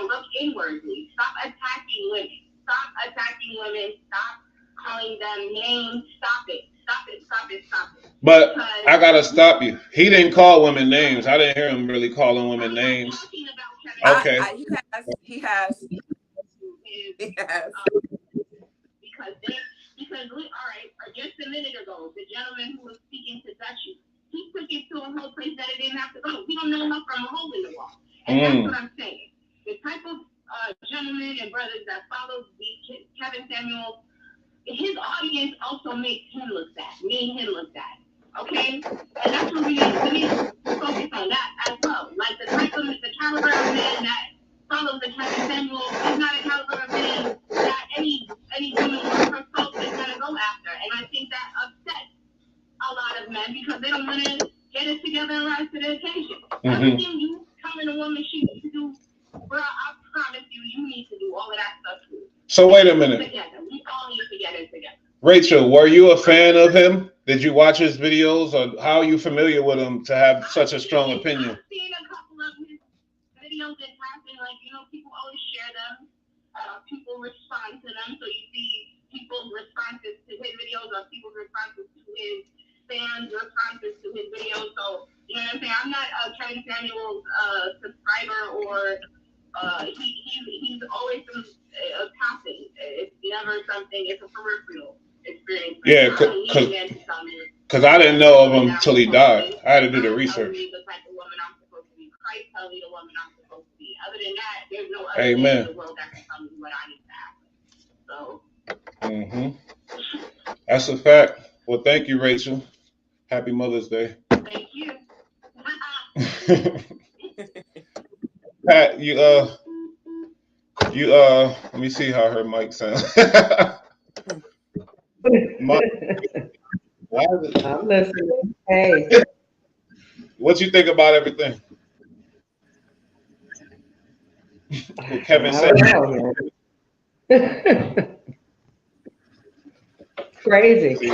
[SPEAKER 3] look inwardly. Stop attacking women. Stop attacking women. Stop calling them names. Stop it. Stop it. Stop it. Stop it.
[SPEAKER 2] But I gotta stop you. He didn't call women names. I didn't hear him really calling women names. Okay.
[SPEAKER 5] He has.
[SPEAKER 3] Because all right, just a minute ago, the gentleman who was speaking to Dutchie, he took it to a whole place that it didn't have to go. We don't know enough from a hole in the wall. And that's what I'm saying. The type of gentlemen and brothers that follow Kevin Samuels, his audience also makes him look bad, made him look bad. Okay? And that's what we need to focus on that as well. Like the caliber of man that follows the Kevin Samuels is not a caliber of man that any woman or her folks is going to go after. And I think that upsets a lot of men because they don't want to get it together and rise to the occasion. Everything you come in a woman she needs to do, bro, I promise you need to do all of that stuff too.
[SPEAKER 2] So wait a minute.
[SPEAKER 3] Together. We all need to get it together.
[SPEAKER 2] Rachel, were you a fan of him? Did you watch his videos, or how are you familiar with him to have such a strong opinion?
[SPEAKER 3] I've seen a couple of his videos in passing, like, people always share them. People respond to them, so you see people's responses to his videos or people's responses to his fans' responses to his videos. So, you know what I'm saying? I'm not a Kevin Samuels subscriber or he's always a passing. It's never something. It's a peripheral experience.
[SPEAKER 2] Yeah, because I didn't know of him till he died. I had to do the research.
[SPEAKER 3] The type of woman I'm supposed to be. Christ tell me the woman I'm supposed to be. Other than that, there's no other thing in the world that can tell me what I need to happen. So.
[SPEAKER 2] That's a fact. Well, thank you, Rachel. Happy Mother's Day.
[SPEAKER 3] Thank you.
[SPEAKER 2] Pat, let me see how her mic sounds. Why is it?
[SPEAKER 6] I'm listening. Hey.
[SPEAKER 2] What you think about everything? What Kevin said.
[SPEAKER 6] Crazy.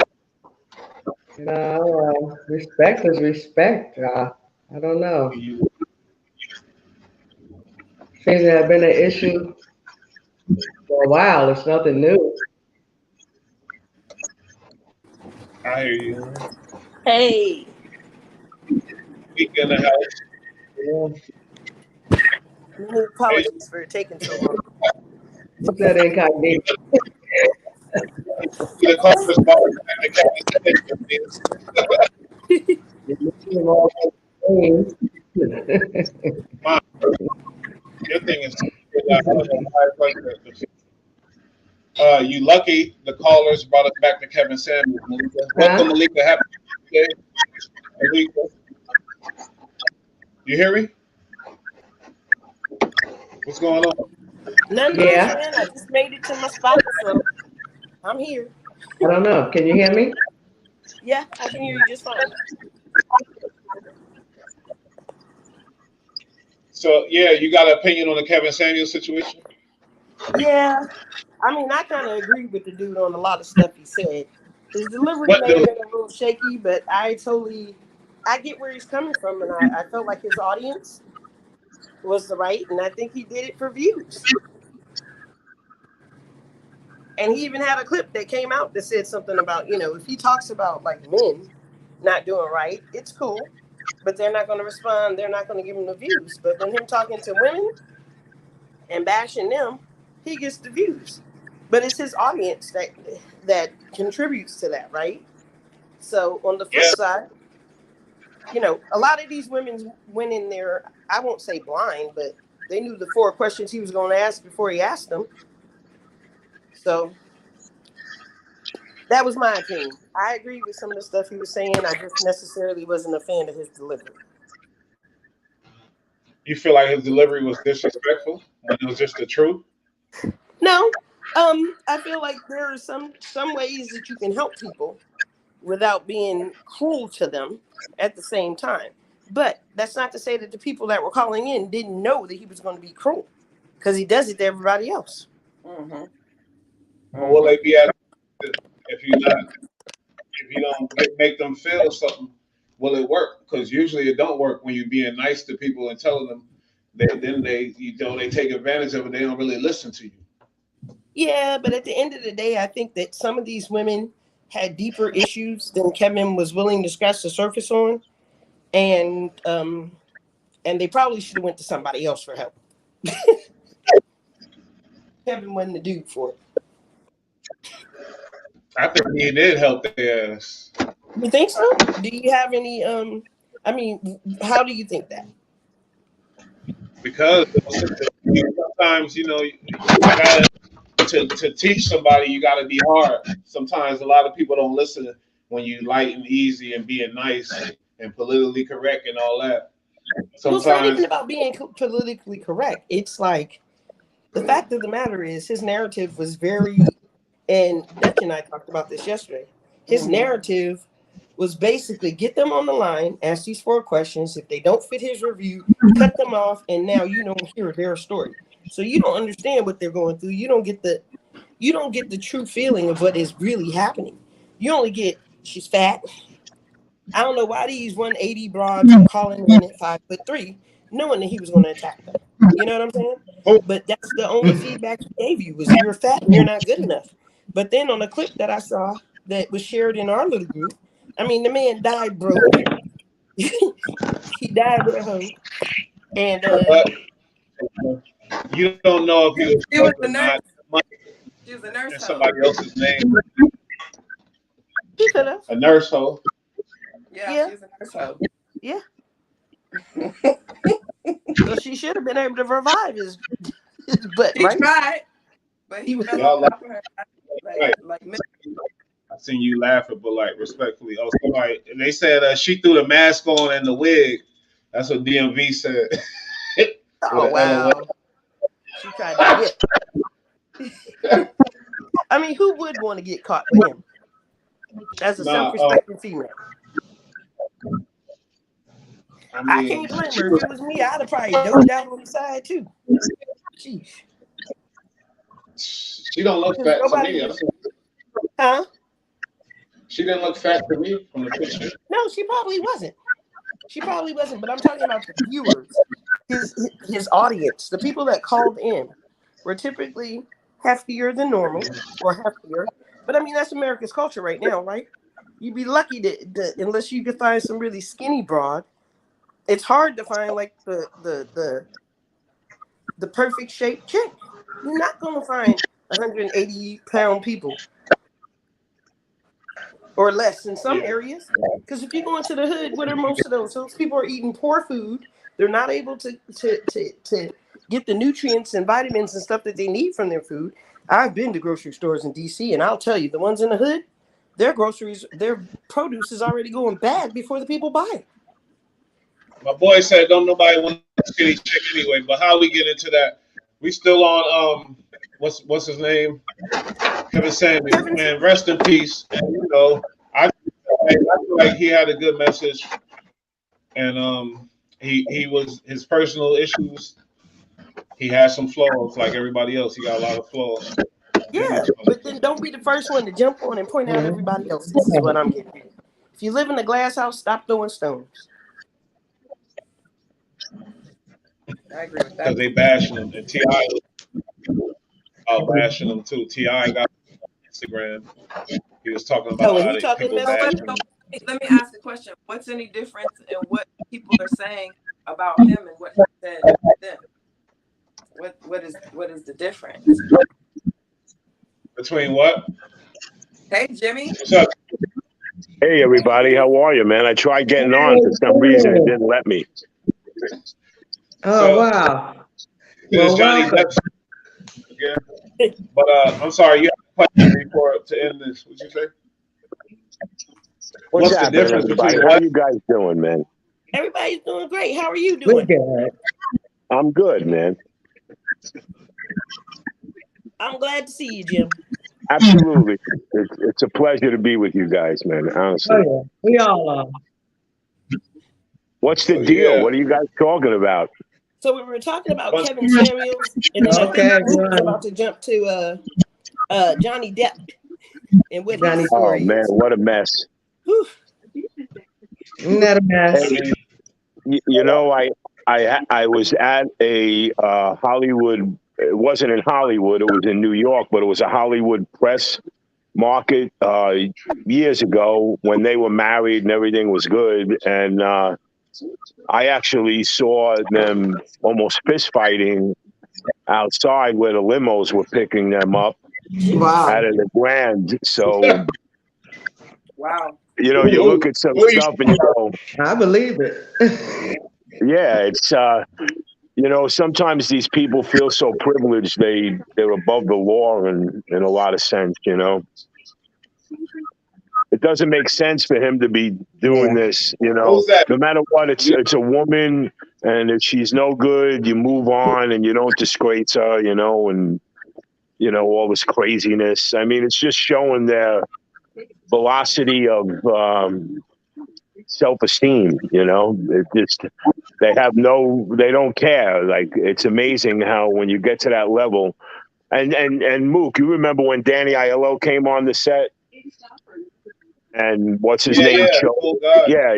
[SPEAKER 6] No, respect is respect. I don't know. Seems to have been an issue for a while. It's nothing new.
[SPEAKER 2] I hear you.
[SPEAKER 7] Hey.
[SPEAKER 2] Week in the house.
[SPEAKER 7] Yeah. Apologies for taking so long.
[SPEAKER 6] What's that incognito?
[SPEAKER 2] Mom, your thing is you lucky the callers brought us back to Kevin Samuels. Welcome, Malika. Happy birthday. Malika. You hear me? What's going on?
[SPEAKER 7] Nothing much, man. I just made it to my spot, so I'm here.
[SPEAKER 6] I don't know. Can you hear me?
[SPEAKER 7] Yeah, I can hear you just fine.
[SPEAKER 2] So, yeah, you got an opinion on the Kevin Samuels situation?
[SPEAKER 7] Yeah. I mean, I kind of agree with the dude on a lot of stuff he said. His delivery may have been a little shaky, but I get where he's coming from, and I felt like his audience was the right, and I think he did it for views. And he even had a clip that came out that said something about, if he talks about like men not doing right, it's cool, but they're not going to respond. They're not going to give him the views. But when him talking to women and bashing them, he gets the views. But it's his audience that contributes to that, right? So on the flip side, a lot of these women went in there, I won't say blind, but they knew the 4 questions he was going to ask before he asked them. So that was my opinion. I agree with some of the stuff he was saying. I just necessarily wasn't a fan of his delivery.
[SPEAKER 2] You feel like his delivery was disrespectful when it was just the truth?
[SPEAKER 7] No. I feel like there are some ways that you can help people without being cruel to them at the same time. But that's not to say that the people that were calling in didn't know that he was going to be cruel. because he does it to everybody else.
[SPEAKER 5] Mm-hmm.
[SPEAKER 2] Or will they be at if you not if you don't make them feel something? Will it work? Because usually it don't work when you're being nice to people and telling them. Then they they take advantage of it. They don't really listen to you.
[SPEAKER 7] Yeah, but at the end of the day, I think that some of these women had deeper issues than Kevin was willing to scratch the surface on, and they probably should have went to somebody else for help. Kevin wasn't the dude for it.
[SPEAKER 2] I think he did help their ass.
[SPEAKER 7] You think so? Do you have any? I mean, how do you think that?
[SPEAKER 2] Because sometimes you gotta to teach somebody you gotta be hard. Sometimes a lot of people don't listen when you light and easy and being nice and politically correct and all that.
[SPEAKER 7] Well, it's not even
[SPEAKER 2] Sometimes
[SPEAKER 7] about being politically correct. It's like the fact of the matter is his narrative was very, and Dutch and I talked about this yesterday. His narrative was basically get them on the line, ask these 4 questions. If they don't fit his review, cut them off, and now you don't hear their story. So you don't understand what they're going through. You don't get the true feeling of what is really happening. You only get she's fat. I don't know why these 180 broads are calling in at 5'3", knowing that he was going to attack them. You know what I'm saying? But that's the only feedback he gave you was you're fat and you're not good enough. But then on a clip that I saw that was shared in our little group, I mean, the man died broke. He died with a hoe. And
[SPEAKER 2] you don't know if he was
[SPEAKER 5] a
[SPEAKER 2] or
[SPEAKER 5] nurse.
[SPEAKER 2] not.
[SPEAKER 5] She was a nurse.
[SPEAKER 2] And somebody else's name.
[SPEAKER 7] he could have.
[SPEAKER 2] A nurse hoe.
[SPEAKER 5] Yeah, she was a nurse. Hoe.
[SPEAKER 7] Yeah. So she should have been able to revive his butt,
[SPEAKER 5] He
[SPEAKER 7] right?
[SPEAKER 5] tried, but he fell on top of her. Like
[SPEAKER 2] I seen you laughing, but like respectfully. Oh, somebody, and they said she threw the mask on and the wig. That's what DMV said.
[SPEAKER 7] Oh wow. She tried to whip. I mean, who would want to get caught with him? As a self-respecting female. I can't blame her. If it was me, I'd have probably doped out on the side too. Sheesh.
[SPEAKER 2] She don't look fat to me.
[SPEAKER 7] Huh?
[SPEAKER 2] She didn't look fat to me from the picture.
[SPEAKER 7] No, she probably wasn't. But I'm talking about the viewers, his audience, the people that called in were typically heftier than normal or heftier. But I mean, that's America's culture right now, right? You'd be lucky to unless you could find some really skinny broad. It's hard to find like the perfect shaped chick. You're not gonna find 180-pound people or less in some areas. Because if you go into the hood, what are most of those? Those people are eating poor food. They're not able to get the nutrients and vitamins and stuff that they need from their food. I've been to grocery stores in DC, and I'll tell you, the ones in the hood, their produce is already going bad before the people buy it.
[SPEAKER 2] My boy said, "Don't nobody want a skinny chick anyway." But how we get into that? We still on what's his name? Kevin Samuels. Man, rest in peace. And I feel like he had a good message, and he was his personal issues. He has some flaws, like everybody else. He got a lot of flaws.
[SPEAKER 7] Yeah, but then don't be the first one to jump on and point out everybody else. This is what I'm getting at. If you live in a glass house, stop throwing stones.
[SPEAKER 5] I agree with that.
[SPEAKER 2] Because they bashing him, and T.I. bashing him too. T.I. got on Instagram. He was talking about how people bashing him.
[SPEAKER 5] Let me ask a question. What's any difference in what people are saying about him and what he said to them? What is the difference?
[SPEAKER 2] Between what?
[SPEAKER 5] Hey, Jimmy.
[SPEAKER 2] What's up?
[SPEAKER 8] Hey, everybody. How are you, man? I tried getting on. For some reason, it didn't let me.
[SPEAKER 6] Oh, wow.
[SPEAKER 2] It's Jhonny Depp. Yeah. But I'm sorry, you have a question before to end this. What'd you say?
[SPEAKER 8] What's happening, everybody? How you guys doing, man?
[SPEAKER 7] Everybody's doing great. How are you doing?
[SPEAKER 8] I'm good, man.
[SPEAKER 7] I'm glad to see you, Jim.
[SPEAKER 8] Absolutely. It's a pleasure to be with you guys, man, honestly.
[SPEAKER 6] Oh, yeah. We all are.
[SPEAKER 8] What's the deal? Yeah. What are you guys talking about?
[SPEAKER 7] So we were talking about
[SPEAKER 2] But
[SPEAKER 7] Kevin Samuels, and then I think
[SPEAKER 6] Okay,
[SPEAKER 7] Luke was
[SPEAKER 6] right.
[SPEAKER 7] about to jump to Johnny Depp and what
[SPEAKER 6] Johnny.
[SPEAKER 7] his
[SPEAKER 8] Oh
[SPEAKER 7] story
[SPEAKER 8] man,
[SPEAKER 7] is.
[SPEAKER 8] what a mess.
[SPEAKER 7] Whew.
[SPEAKER 6] Isn't that a mess?
[SPEAKER 8] Hey, you know, I was at a Hollywood. It wasn't in Hollywood. It was in New York, but it was a Hollywood press market years ago when they were married and everything was good. And I actually saw them almost fist fighting outside where the limos were picking them up
[SPEAKER 6] Wow.
[SPEAKER 8] out of the Grand. So
[SPEAKER 5] Wow.
[SPEAKER 8] you look at some
[SPEAKER 2] who you
[SPEAKER 8] stuff and you go,
[SPEAKER 6] I believe it.
[SPEAKER 8] yeah, it's sometimes these people feel so privileged they're above the law in a lot of sense. It doesn't make sense for him to be doing
[SPEAKER 6] Yeah.
[SPEAKER 8] this.
[SPEAKER 2] who's that?
[SPEAKER 8] No matter what, it's a woman, and if she's no good, you move on and you don't disgrace her. And all this craziness. I mean, it's just showing their velocity of self-esteem. It just they don't care. Like, it's amazing how when you get to that level. And Mook, you remember when Danny Aiello came on the set, and what's his
[SPEAKER 2] Yeah,
[SPEAKER 8] name?
[SPEAKER 2] yeah. Oh God.
[SPEAKER 8] Yeah,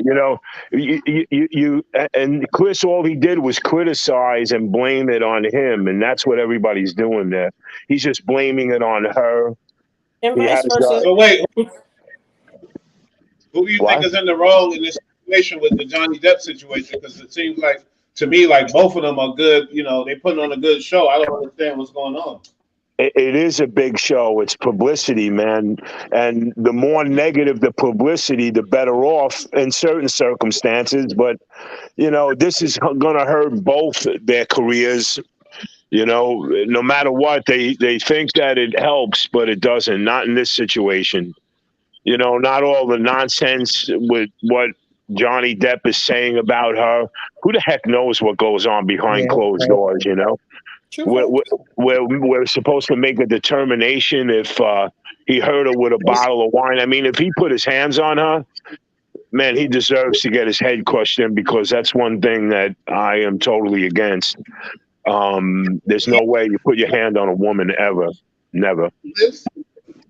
[SPEAKER 8] you and Chris, all he did was criticize and blame it on him, and that's what everybody's doing there. He's just blaming it on her.
[SPEAKER 7] And
[SPEAKER 8] He
[SPEAKER 7] vice
[SPEAKER 8] has
[SPEAKER 7] versa.
[SPEAKER 2] So wait, who do you think
[SPEAKER 8] what?
[SPEAKER 2] is in the wrong in this situation with the Johnny Depp situation? Because it seems like to me like both of them are good. They putting on a good show. I don't understand what's going on.
[SPEAKER 8] It is a big show. It's publicity, man. And the more negative the publicity, the better off in certain circumstances. But, this is going to hurt both their careers. No matter what, they think that it helps, but it doesn't. Not in this situation. Not all the nonsense with what Johnny Depp is saying about her. Who the heck knows what goes on behind
[SPEAKER 6] Yeah.
[SPEAKER 8] closed doors,
[SPEAKER 7] True
[SPEAKER 8] we're,
[SPEAKER 7] fact.
[SPEAKER 8] we're supposed to make a determination if he hurt her with a bottle of wine. I mean, if he put his hands on her, man, he deserves to get his head crushed in, because that's one thing that I am totally against. There's no way you put your hand on a woman ever. Never.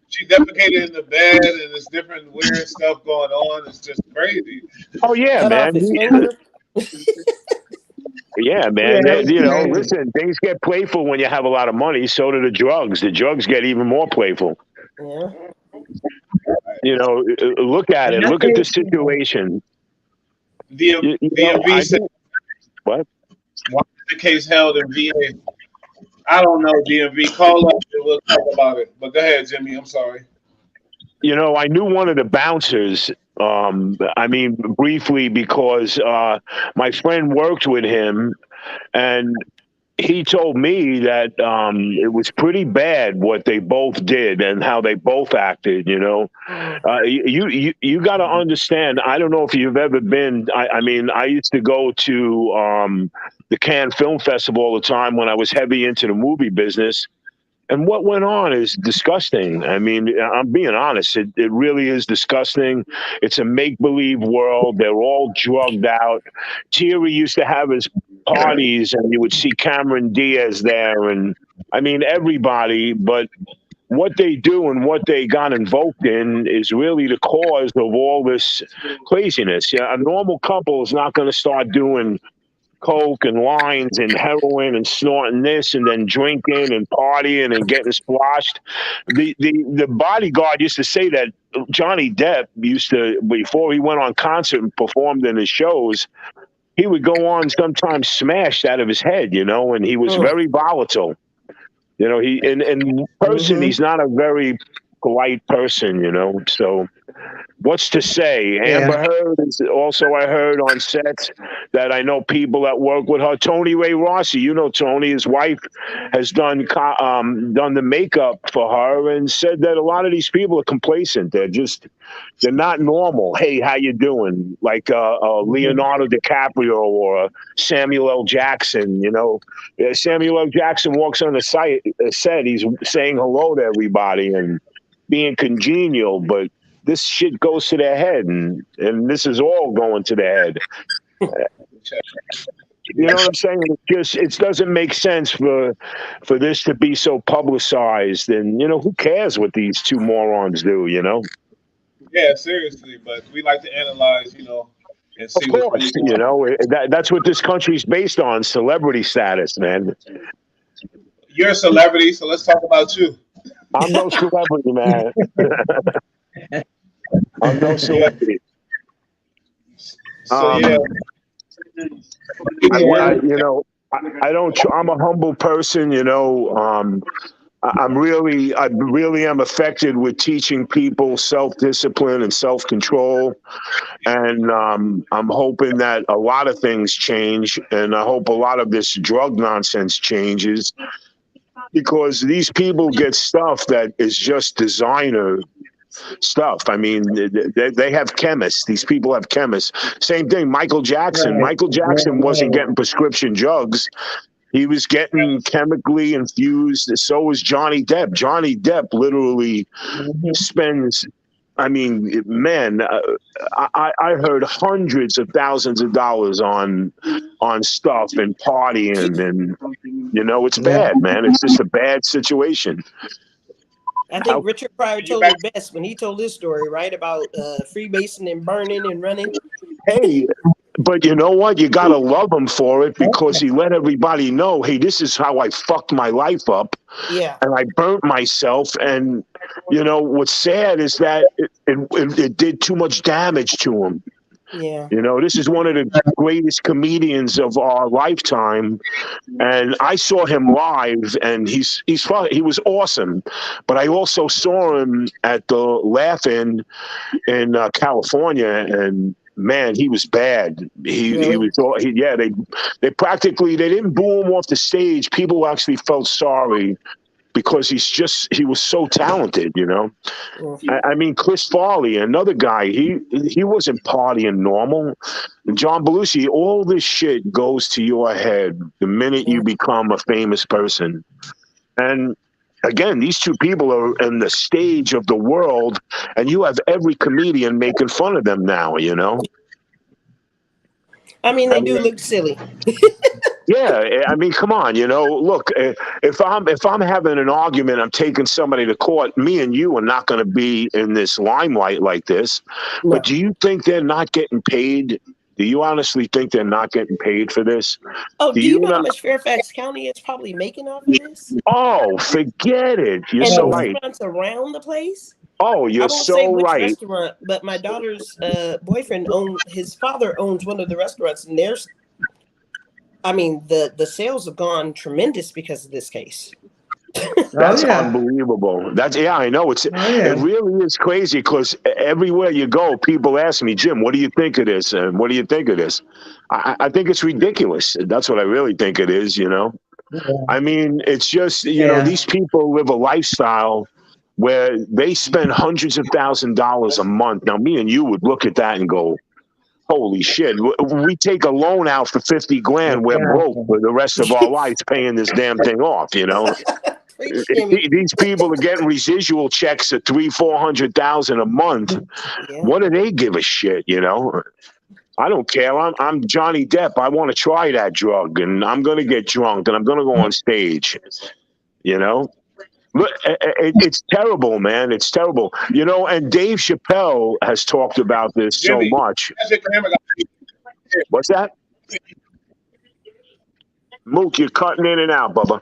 [SPEAKER 2] She defecated in the bed, and there's different weird stuff going on. It's just crazy.
[SPEAKER 8] Oh, yeah,
[SPEAKER 7] Cut off
[SPEAKER 8] man.
[SPEAKER 7] his finger.
[SPEAKER 8] Yeah, man.
[SPEAKER 6] Yeah, it's crazy.
[SPEAKER 8] Listen, things get playful when you have a lot of money. So do the drugs. The drugs get even more playful.
[SPEAKER 7] Yeah.
[SPEAKER 8] Look at it.
[SPEAKER 6] And I
[SPEAKER 8] Look at the
[SPEAKER 6] think,
[SPEAKER 8] situation.
[SPEAKER 2] DMV said,
[SPEAKER 8] What?
[SPEAKER 2] why is the case held in VA? I don't know, DMV. Call up and we'll talk about it. But go ahead, Jimmy. I'm sorry.
[SPEAKER 8] I knew one of the bouncers. Briefly, because my friend worked with him, and he told me that it was pretty bad what they both did and how they both acted. You got to understand. I don't know if you've ever been. I used to go to the Cannes Film Festival all the time when I was heavy into the movie business. And what went on is disgusting. I mean, I'm being honest. It really is disgusting. It's a make-believe world. They're all drugged out. Thierry used to have his parties, and you would see Cameron Diaz there, and everybody. But what they do and what they got invoked in is really the cause of all this craziness. A normal couple is not going to start doing coke and lines and heroin and snorting this and then drinking and partying and getting splashed. The bodyguard used to say that Johnny Depp used to, before he went on concert and performed in his shows, he would go on sometimes smashed out of his head, and he was very volatile. He in person, he's not a very polite person, so what's to say?
[SPEAKER 6] yeah.
[SPEAKER 8] Amber Heard is also, I heard on sets that I know people that work with her. Tony Ray Rossi, Tony, his wife, has done the makeup for her, and said that a lot of these people are complacent. They're not normal. Hey, how you doing? Like Leonardo DiCaprio or Samuel L. Jackson. Samuel L. Jackson walks on the set. He's saying hello to everybody and being congenial, but this shit goes to their head, and this is all going to their head. You know what I'm saying? It doesn't make sense for this to be so publicized. And who cares what these two morons do?
[SPEAKER 2] Yeah, seriously. But we like to analyze, and
[SPEAKER 8] Of
[SPEAKER 2] see what's really
[SPEAKER 8] course,
[SPEAKER 2] going on.
[SPEAKER 8] that's what this country's based on: celebrity status, man.
[SPEAKER 2] You're a celebrity, so let's talk about you.
[SPEAKER 8] I'm no celebrity, man. I'm no
[SPEAKER 2] Yeah.
[SPEAKER 8] celebrity.
[SPEAKER 2] So yeah,
[SPEAKER 8] I I don't. I'm a humble person. I really am affected with teaching people self-discipline and self-control, and I'm hoping that a lot of things change, and I hope a lot of this drug nonsense changes, because these people get stuff that is just designer stuff. I mean, they have chemists. These people have chemists. Same thing. Michael Jackson.
[SPEAKER 6] Right.
[SPEAKER 8] Michael Jackson wasn't getting prescription drugs. He was getting chemically infused. So was Johnny Depp. Johnny Depp literally spends. I mean, man, I heard hundreds of thousands of dollars on stuff and partying, and it's bad, man. It's just a bad situation.
[SPEAKER 7] I think Richard Pryor told it best when he told his story, right, about Freemason and burning and running.
[SPEAKER 8] Hey, but you know what? You gotta love him for it, because he let everybody know, hey, this is how I fucked my life up.
[SPEAKER 7] Yeah.
[SPEAKER 8] And I burnt myself. And what's sad is that it did too much damage to him.
[SPEAKER 7] Yeah.
[SPEAKER 8] This is one of the greatest comedians of our lifetime, and I saw him live, and he was awesome. But I also saw him at the Laugh-In in California, and man, he was bad. He was. They practically, they didn't boo him off the stage. People actually felt sorry, because he was so talented, I mean, Chris Farley, another guy, he wasn't partying normal. John Belushi, all this shit goes to your head the minute you become a famous person. And again, these two people are in the stage of the world, and you have every comedian making fun of them now,
[SPEAKER 7] I mean, they do look silly.
[SPEAKER 8] Yeah, I mean, come on, look, if I'm having an argument, I'm taking somebody to court, me and you are not going to be in this limelight like this.
[SPEAKER 7] No.
[SPEAKER 8] But do you think they're not getting paid? Do you honestly think they're not getting paid for this?
[SPEAKER 7] Oh, do you know how much Fairfax County is probably making off of this?
[SPEAKER 8] Oh, forget it. You're
[SPEAKER 7] and
[SPEAKER 8] so
[SPEAKER 7] the
[SPEAKER 8] right.
[SPEAKER 7] restaurants around the place?
[SPEAKER 8] Oh, you're
[SPEAKER 7] I won't
[SPEAKER 8] so
[SPEAKER 7] say which
[SPEAKER 8] right.
[SPEAKER 7] restaurant, but my daughter's boyfriend his father owns one of the restaurants, and the sales have gone tremendous because of this case.
[SPEAKER 8] That's unbelievable. I know. It really is crazy, because everywhere you go, people ask me, Jim, what do you think of this? And what do you think of this? I think it's ridiculous. That's what I really think it is, I mean, it's just, these people live a lifestyle where they spend hundreds of $1,000s a month. Now, me and you would look at that and go, holy shit, we take a loan out for 50 grand. We're broke for the rest of our lives paying this damn thing off, These people are getting residual checks at $300,000-$400,000 a month.
[SPEAKER 7] Yeah.
[SPEAKER 8] What do they give a shit, I don't care. I'm Johnny Depp. I want to try that drug, and I'm going to get drunk, and I'm going to go on stage, Look, it's terrible, man. It's terrible. And Dave Chappelle has talked about this
[SPEAKER 2] Jimmy,
[SPEAKER 8] so much. What's that? Mook, you're cutting in and out, Bubba.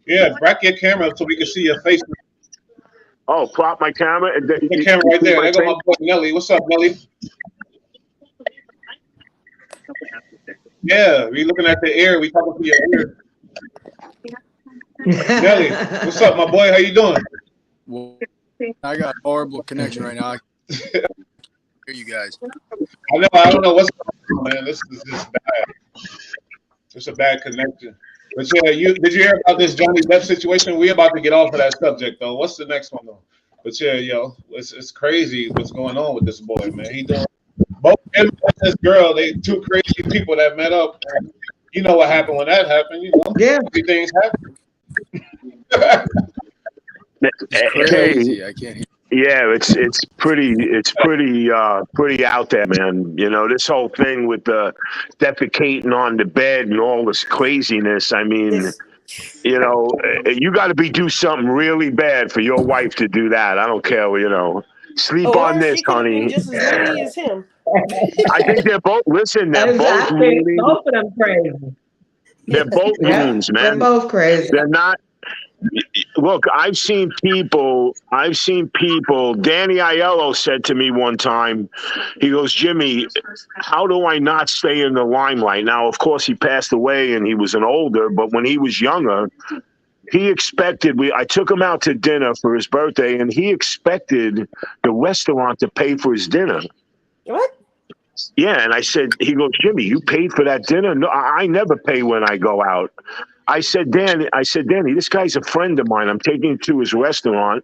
[SPEAKER 2] Yeah, back your camera up so we can see your face.
[SPEAKER 8] Oh, prop my camera.
[SPEAKER 2] The camera right there. There go my boy Nelly. What's up, Nelly? Yeah, we looking at the air. We talking to your ear. Nelly, what's up, my boy? How you doing?
[SPEAKER 9] Well, I got a horrible connection right now. I can't hear you guys.
[SPEAKER 2] I don't know what's going on, man. This is just bad. It's a bad connection. But yeah, did you hear about this Johnny Depp situation? We about to get off of that subject though. What's the next one though? But yeah, it's crazy what's going on with this boy, man. He doing both him and this girl. They two crazy people that met up. You know what happened when that happened?
[SPEAKER 6] Yeah,
[SPEAKER 2] things happen.
[SPEAKER 9] It's crazy. I can't hear.
[SPEAKER 8] Yeah, it's pretty out there, man. You know, this whole thing with the defecating on the bed and all this craziness. I mean,
[SPEAKER 7] This,
[SPEAKER 8] you know, you got to be do something really bad for your wife to do that. I don't care, you know. Sleep on
[SPEAKER 7] or
[SPEAKER 8] this,
[SPEAKER 7] she could have been
[SPEAKER 8] honey.
[SPEAKER 7] just as loony as him.
[SPEAKER 8] I think they're both. Listen, they're both
[SPEAKER 6] I think
[SPEAKER 8] loony.
[SPEAKER 6] both of them crazy.
[SPEAKER 8] They're both
[SPEAKER 6] Yeah,
[SPEAKER 8] loons,
[SPEAKER 6] they're
[SPEAKER 8] man.
[SPEAKER 6] both crazy.
[SPEAKER 8] They're not. Look, I've seen people. Danny Aiello said to me one time, he goes, Jimmy, how do I not stay in the limelight? Now, of course, he passed away and he was an older, but when he was younger, he expected. I took him out to dinner for his birthday, and he expected the restaurant to pay for his dinner.
[SPEAKER 7] What?
[SPEAKER 8] Yeah, and I said, he goes, Jimmy, you paid for that dinner? No, I never pay when I go out. I said, Danny, this guy's a friend of mine. I'm taking him to his restaurant.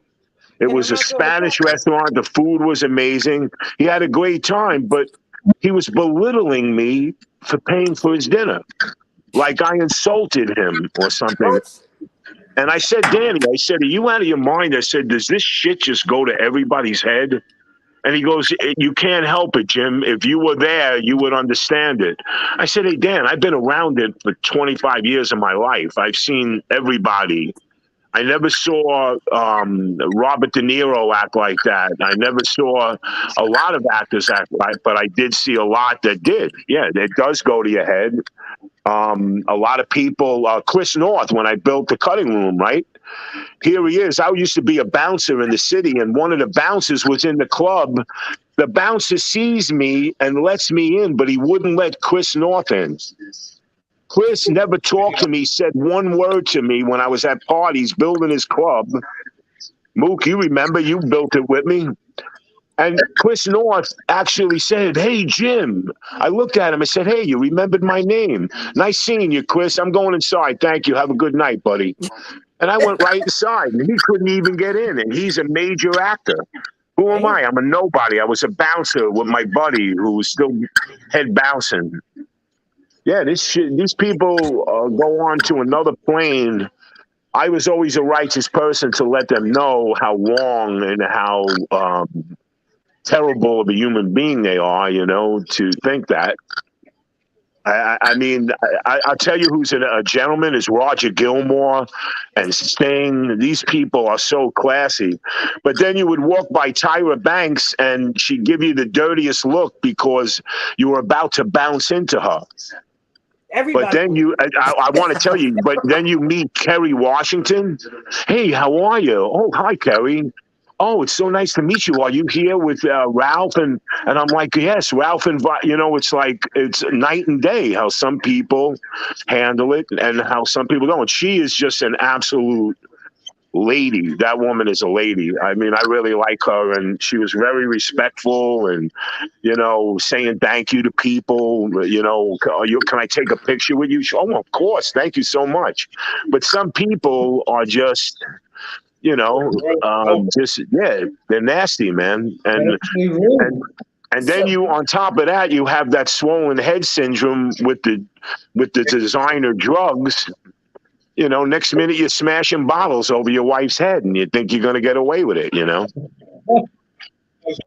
[SPEAKER 8] It
[SPEAKER 7] And I'm
[SPEAKER 8] was a
[SPEAKER 7] not going to
[SPEAKER 8] Spanish
[SPEAKER 7] pay.
[SPEAKER 8] restaurant. The food was amazing. He had a great time, but he was belittling me for paying for his dinner, like I insulted him or something.
[SPEAKER 7] What?
[SPEAKER 8] And I said, Danny, are you out of your mind? I said, does this shit just go to everybody's head? And he goes, you can't help it, Jim. If you were there, you would understand it. I said, hey, Dan, I've been around it for 25 years of my life. I've seen everybody. I never saw Robert De Niro act like that. I never saw a lot of actors act like, but I did see a lot that did. Yeah, it does go to your head. A lot of people, Chris North, when I built the cutting room, right? Here he is. I used to be a bouncer in the city, and one of the bouncers was in the club. The bouncer sees me and lets me in, but he wouldn't let Chris North in. Chris never talked to me, said one word to me when I was at parties building his club. Mook, you remember, you built it with me. And Chris North actually said, hey, Jim. I looked at him and said, hey, you remembered my name. Nice seeing you, Chris. I'm going inside. Thank you. Have a good night, buddy. And I went right inside, and he couldn't even get in, and he's a major actor. Who am I? I'm a nobody. I was a bouncer with my buddy who was still head bouncing. Yeah, these people go on to another plane. I was always a righteous person to let them know how wrong and how terrible of a human being they are, you know, to think that. I mean, I'll tell you who's a gentleman is Roger Gilmore and Sting. These people are so classy. But then you would walk by Tyra Banks and she'd give you the dirtiest look because you were about to bounce into her.
[SPEAKER 7] Everybody.
[SPEAKER 8] But then I want to tell you, but then you meet Kerry Washington. Hey, how are you? Oh, hi, Kerry. Oh, it's so nice to meet you. Are you here with Ralph? And I'm like, yes, Ralph. And, you know, it's like it's night and day how some people handle it and how some people don't. She is just an absolute lady. That woman is a lady. I mean, I really like her. And she was very respectful and, you know, saying thank you to people. You know, can I take a picture with you? Oh, of course. Thank you so much. But some people are just... you know, they're nasty, man. And then you, on top of that, you have that swollen head syndrome with the designer drugs. You know, next minute you're smashing bottles over your wife's head, and you think you're going to get away with it. You know.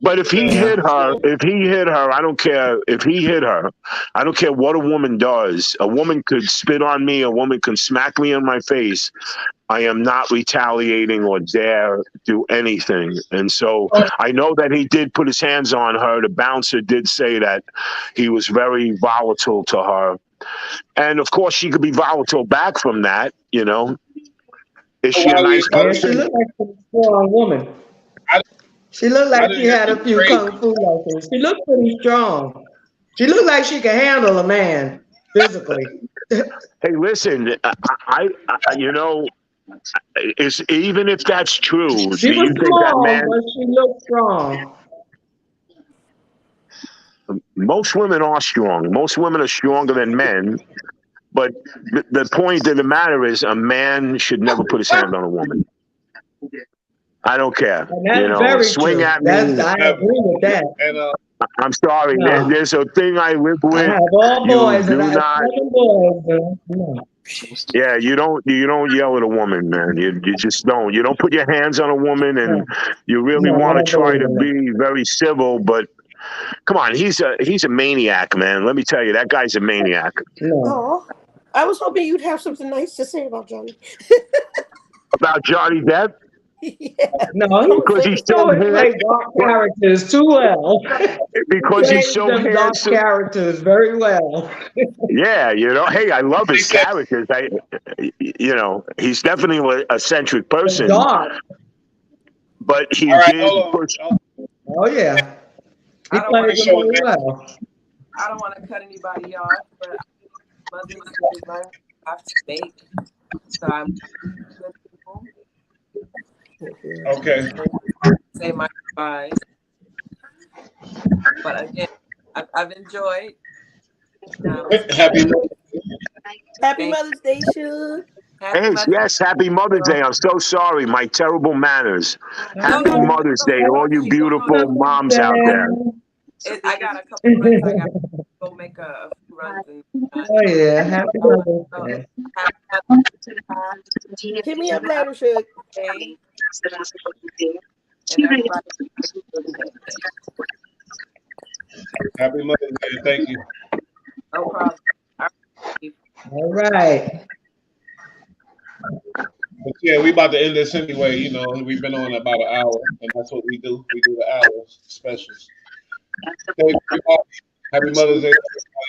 [SPEAKER 8] But if he hit her, I don't care. If he hit her, I don't care what a woman does. A woman could spit on me. A woman can smack me in my face. I am not retaliating or dare do anything. And so I know that he did put his hands on her. The bouncer did say that he was very volatile to her. And of course, she could be volatile back from that, you know. Is she a nice person?
[SPEAKER 6] She looked like a strong woman. She looked like she had a few kung fu lessons. She looked pretty strong. She looked like she could handle a man physically.
[SPEAKER 8] Hey, listen, I you know, even if that's true,
[SPEAKER 6] she was small, but she looked strong.
[SPEAKER 8] Most women are strong. Most women are stronger than men. But the point of the matter is, a man should never put his hand on a woman. I don't care. You know, swing
[SPEAKER 6] true.
[SPEAKER 8] at me.
[SPEAKER 6] I agree with that.
[SPEAKER 8] I'm sorry. No. There's a thing I live with.
[SPEAKER 6] I have all boys,
[SPEAKER 8] and I have 7 boys.
[SPEAKER 6] No.
[SPEAKER 8] Yeah, you don't yell at a woman, man. You just don't. You don't put your hands on a woman, and you really
[SPEAKER 6] No, I
[SPEAKER 8] want to
[SPEAKER 6] don't
[SPEAKER 8] try
[SPEAKER 6] believe
[SPEAKER 8] to
[SPEAKER 6] in that.
[SPEAKER 8] be very civil. But come on, he's a maniac, man. Let me tell you, that guy's a maniac.
[SPEAKER 6] No.
[SPEAKER 7] Oh, I was hoping you'd have something nice to say about Johnny.
[SPEAKER 8] About Johnny Depp,
[SPEAKER 7] Yeah.
[SPEAKER 6] No,
[SPEAKER 8] because he's
[SPEAKER 6] he
[SPEAKER 8] so
[SPEAKER 6] always
[SPEAKER 8] handsome.
[SPEAKER 6] played dark characters too well.
[SPEAKER 8] Because he's
[SPEAKER 6] Plays
[SPEAKER 8] so
[SPEAKER 6] them dark
[SPEAKER 8] handsome.
[SPEAKER 6] characters very well.
[SPEAKER 8] Yeah, hey, I love
[SPEAKER 2] He
[SPEAKER 8] his
[SPEAKER 2] said,
[SPEAKER 8] characters. He's definitely an eccentric person,
[SPEAKER 6] Dark.
[SPEAKER 8] but he
[SPEAKER 2] all right,
[SPEAKER 8] did
[SPEAKER 2] hold
[SPEAKER 8] push.
[SPEAKER 2] on.
[SPEAKER 6] Oh yeah. He
[SPEAKER 5] I don't
[SPEAKER 6] plays
[SPEAKER 5] want
[SPEAKER 6] them
[SPEAKER 2] Show
[SPEAKER 6] very
[SPEAKER 2] it.
[SPEAKER 6] well.
[SPEAKER 5] I don't want to cut anybody off, but Mother's Day is my have to make. So I'm good people.
[SPEAKER 2] Okay.
[SPEAKER 5] Say my goodbyes. But again, I've enjoyed.
[SPEAKER 2] Happy
[SPEAKER 7] Happy Mother's Day, Suge.
[SPEAKER 5] Happy
[SPEAKER 8] Hey,
[SPEAKER 5] Mother's
[SPEAKER 8] yes, happy Mother's Day. I'm so sorry, my terrible manners. Happy
[SPEAKER 5] no,
[SPEAKER 8] Mother's Day, to all you
[SPEAKER 5] you
[SPEAKER 8] beautiful moms out there.
[SPEAKER 5] I got a couple runs. I got to go make a few runs. And,
[SPEAKER 6] Oh yeah, happy Mother's Day.
[SPEAKER 7] Hit me up later, Suge.
[SPEAKER 5] Day. And everybody,
[SPEAKER 2] Happy Mother's Day. Thank you.
[SPEAKER 5] no problem.
[SPEAKER 6] All right.
[SPEAKER 2] But yeah, we about to end this anyway. You know, we've been on about an hour, and that's what we do. We do the hour specials. Thank you. Happy Mother's Day,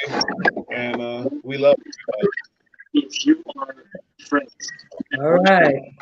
[SPEAKER 2] everybody. And we love everybody.
[SPEAKER 6] All right.